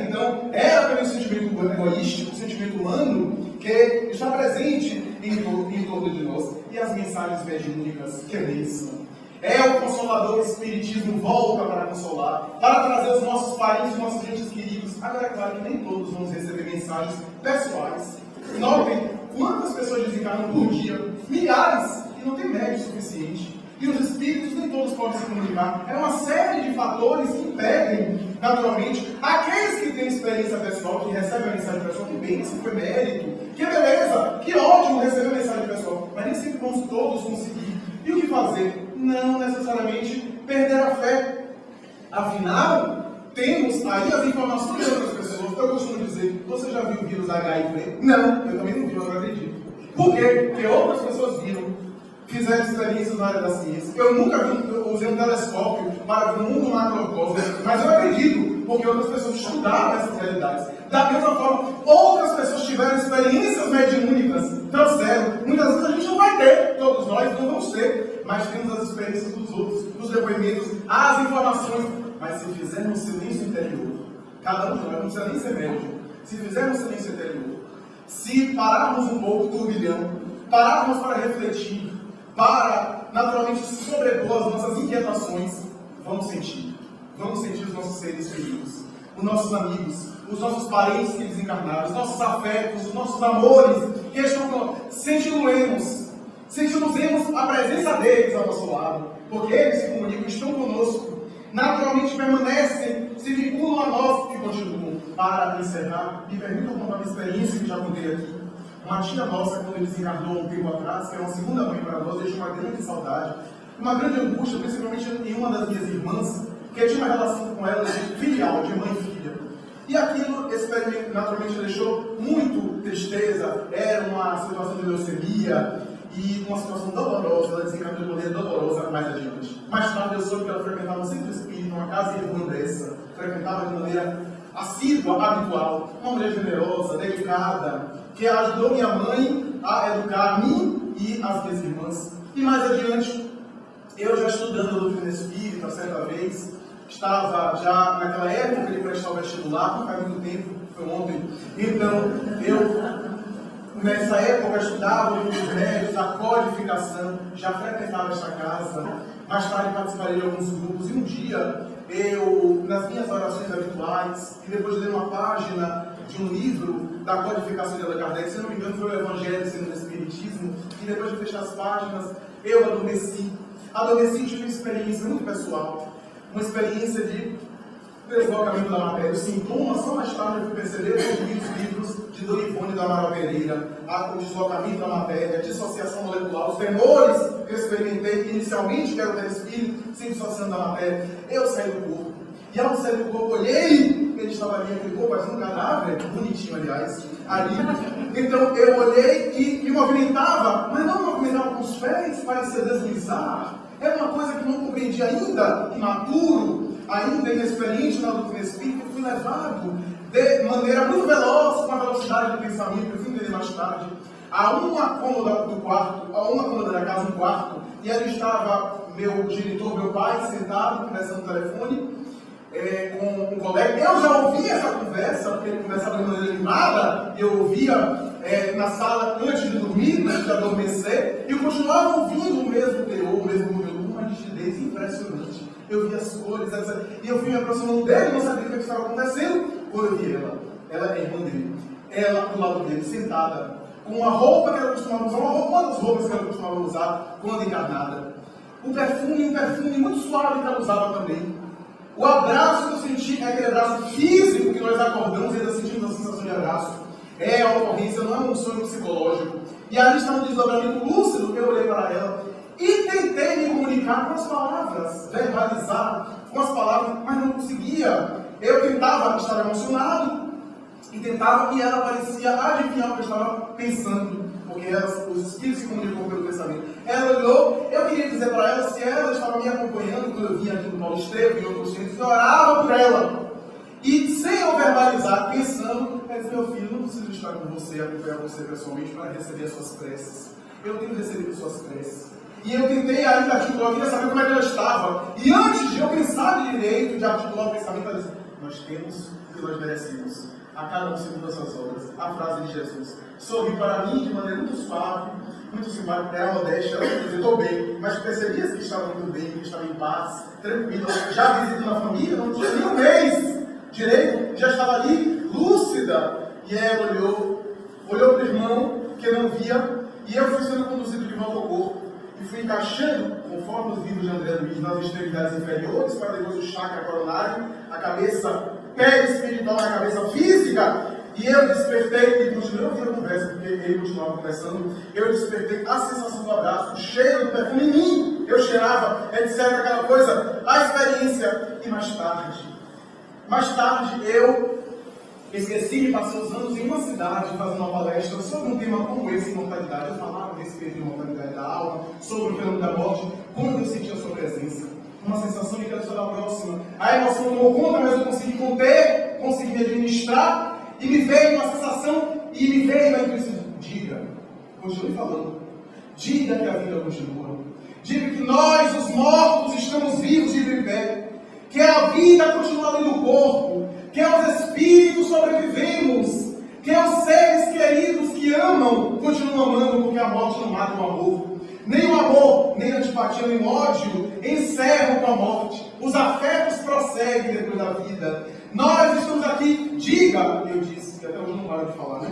Então, era pelo sentimento egoístico, o sentimento humano, que está presente em torno de nós. E as mensagens mediúnicas, que bênção. É o Consolador, o Espiritismo volta para consolar, para trazer os nossos parentes, os nossos entes queridos. Agora, é claro que nem todos vamos receber mensagens pessoais. Notem quantas pessoas desencarnam por dia, milhares, e não tem médio suficiente. E os espíritos nem todos podem se comunicar. É uma série de fatores que impedem, naturalmente, aqueles que têm experiência pessoal, que recebem a mensagem pessoal, que bem, isso foi mérito, que beleza, que ótimo receber a mensagem pessoal, mas nem sempre vamos todos conseguir. E o que fazer? Não necessariamente perder a fé. Afinal, temos aí as informações de outras pessoas. Eu costumo dizer, você já viu o vírus HIV? Não, eu também não vi, eu não acredito. Por quê? Porque outras pessoas viram, fizeram experiências na área da ciência. Eu nunca vi, eu usei um telescópio para ver o mundo macrocosmo, mas eu acredito, porque outras pessoas estudaram essas realidades. Da mesma forma, outras pessoas tiveram experiências mediúnicas, trouxeram. Muitas vezes a gente não vai ter, todos nós não vamos ter, mas temos as experiências dos outros, os depoimentos, as informações. Mas se fizermos silêncio interior, cada um de nós não precisa nem ser médico, se fizermos silêncio interior, se pararmos um pouco do turbilhão, pararmos para refletir, para naturalmente sobrepor as nossas inquietações, vamos sentir os nossos seres queridos, os nossos amigos, os nossos parentes que desencarnaram, os nossos afetos, os nossos amores que estão sentimos a presença deles ao nosso lado, porque eles se comunicam, estão conosco, naturalmente permanecem, se vinculam a nós e continuam. Para encerrar, me permitam contar uma experiência que já contei aqui. Uma tia nossa, quando ele desencarnou um tempo atrás, que era uma segunda mãe para nós, deixou uma grande saudade, uma grande angústia, principalmente em uma das minhas irmãs, que tinha uma relação com ela de filial, de mãe e filha. E aquilo, naturalmente, deixou muito tristeza, era uma situação de leucemia e uma situação dolorosa, ela desencarnou de maneira dolorosa mais adiante. Mais tarde eu soube que ela frequentava um centro espírita, uma casa irlandesa, frequentava de maneira assídua, habitual, uma mulher generosa, dedicada, que ajudou minha mãe a educar a mim e as minhas irmãs. E mais adiante, eu já estudando a doutrina espírita, certa vez, estava já naquela época de prestar o vestibular, não faz muito tempo, foi ontem. Então, eu, nessa época, estudava o livro dos médios, a codificação, já frequentava esta casa. Mais tarde participarei de alguns grupos e um dia, eu, nas minhas orações habituais, e depois de ler uma página de um livro da codificação de Allan Kardec, se não me engano foi o Evangelho segundo o Espiritismo, e depois de fechar as páginas, eu adormeci. Adormeci e tive uma experiência muito pessoal, uma experiência de deslocamento da matéria. Os sintomas, só mais tarde eu fui perceber, eu li os livros de Dona Ivone do Amaral Pereira, o deslocamento da matéria, a dissociação molecular, os temores que eu experimentei inicialmente, que era o perispírito, se dissociando da matéria. Eu saí do corpo. E ao sair do corpo, olhei, ele estava ali, aquele corpo parecia um cadáver, bonitinho, aliás, ali. Então eu olhei e movimentava, mas não movimentava com os pés, parecia deslizar. Era uma coisa que não compreendi ainda, imaturo, ainda inexperiente na doutrina espírita. Eu fui levado de maneira muito veloz, com a velocidade do pensamento, eu fui entender mais tarde, a uma cômoda do quarto, a uma cômoda da casa, um quarto, e ali estava meu genitor, meu pai, sentado, conversando no telefone, com um colega. Eu já ouvia essa conversa, porque ele conversava de maneira animada, eu ouvia na sala antes de dormir, antes de adormecer, e eu continuava ouvindo o mesmo teor, o mesmo conteúdo, uma nitidez impressionante. Eu via as cores, e eu fui me aproximando dele, não sabia o que estava acontecendo, quando eu vi ela é irmã dele, ela do lado dele, sentada, com uma roupa que ela costumava usar, uma das roupas que ela costumava usar quando encarnada. Um perfume muito suave que ela usava também. O abraço que eu senti é aquele abraço físico que nós acordamos e ainda sentimos a sensação de abraço. É a ocorrência, não é um sonho psicológico. E ali está um desdobramento lúcido que eu olhei para ela e tentei me comunicar com as palavras, verbalizar com as palavras, mas não conseguia. Eu tentava estar emocionado e ela parecia adivinhar o que eu estava pensando, porque os espíritos se comunicam pelo pensamento. Ela olhou, eu queria dizer para ela se ela estava me acompanhando quando eu vinha aqui no Paulo Estevam e outros centros, eu orava por ela. E sem eu verbalizar, pensando, ela disse: meu filho, não preciso estar com você, acompanhar você pessoalmente para receber as suas preces. Eu tenho recebido suas preces. E eu tentei ainda articular, eu queria saber como é que ela estava. E antes de eu pensar direito, de articular o pensamento, ela disse: nós temos o que nós merecemos, a cada um segundo as suas obras. A frase de Jesus. Sorri para mim de maneira muito suave, muito simpática, era modéstia, ela dizia: estou bem, mas percebias que estava muito bem, que estava em paz, tranquila, já visitando a família, não tinha nem um mês direito, já estava ali, lúcida. E ela olhou para o irmão, que não via, e eu fui sendo conduzido de volta ao corpo, e fui encaixando, conforme os livros de André Luiz, nas extremidades inferiores, para depois o chakra coronário, a cabeça perispiritual na cabeça física. E eu despertei, e continuei ouvindo a conversa, porque ele continuava conversando. Eu despertei a sensação do abraço, o cheiro do perfume em mim. Eu cheirava, etc. Aquela coisa, a experiência. E mais tarde eu esqueci e passei os anos em uma cidade fazendo uma palestra sobre um tema como esse, imortalidade. Eu falava a respeito de imortalidade da alma, sobre o fenômeno da morte, quando eu senti a sua presença. Uma sensação de que ela estava próxima. A emoção tomou conta, mas eu consegui conter, consegui me administrar. E me veio uma sensação, e me veio a intuição: diga, continue falando, diga que a vida continua, diga que nós, os mortos, estamos vivos e de pé, que a vida continua ali no corpo, que os espíritos sobrevivemos, que os seres queridos que amam continuam amando, porque a morte não mata o amor. Nem o amor, nem a antipatia, nem o ódio encerram com a morte. Os afetos prosseguem depois da vida. Nós estamos aqui, diga, eu disse, que até hoje não paro de falar, né?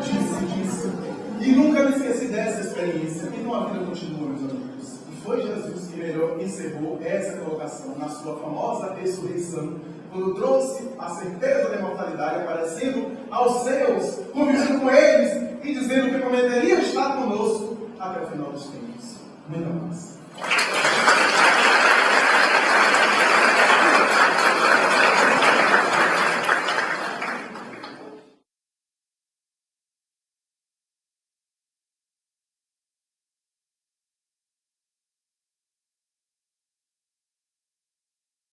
Disse. E nunca me esqueci dessa experiência. Então a vida continua, meus amigos. E foi Jesus que melhor encerrou essa colocação na sua famosa ressurreição, quando trouxe a certeza da imortalidade, aparecendo aos seus, convivendo com eles e dizendo que prometeria estar conosco até o final dos tempos. Muita paz.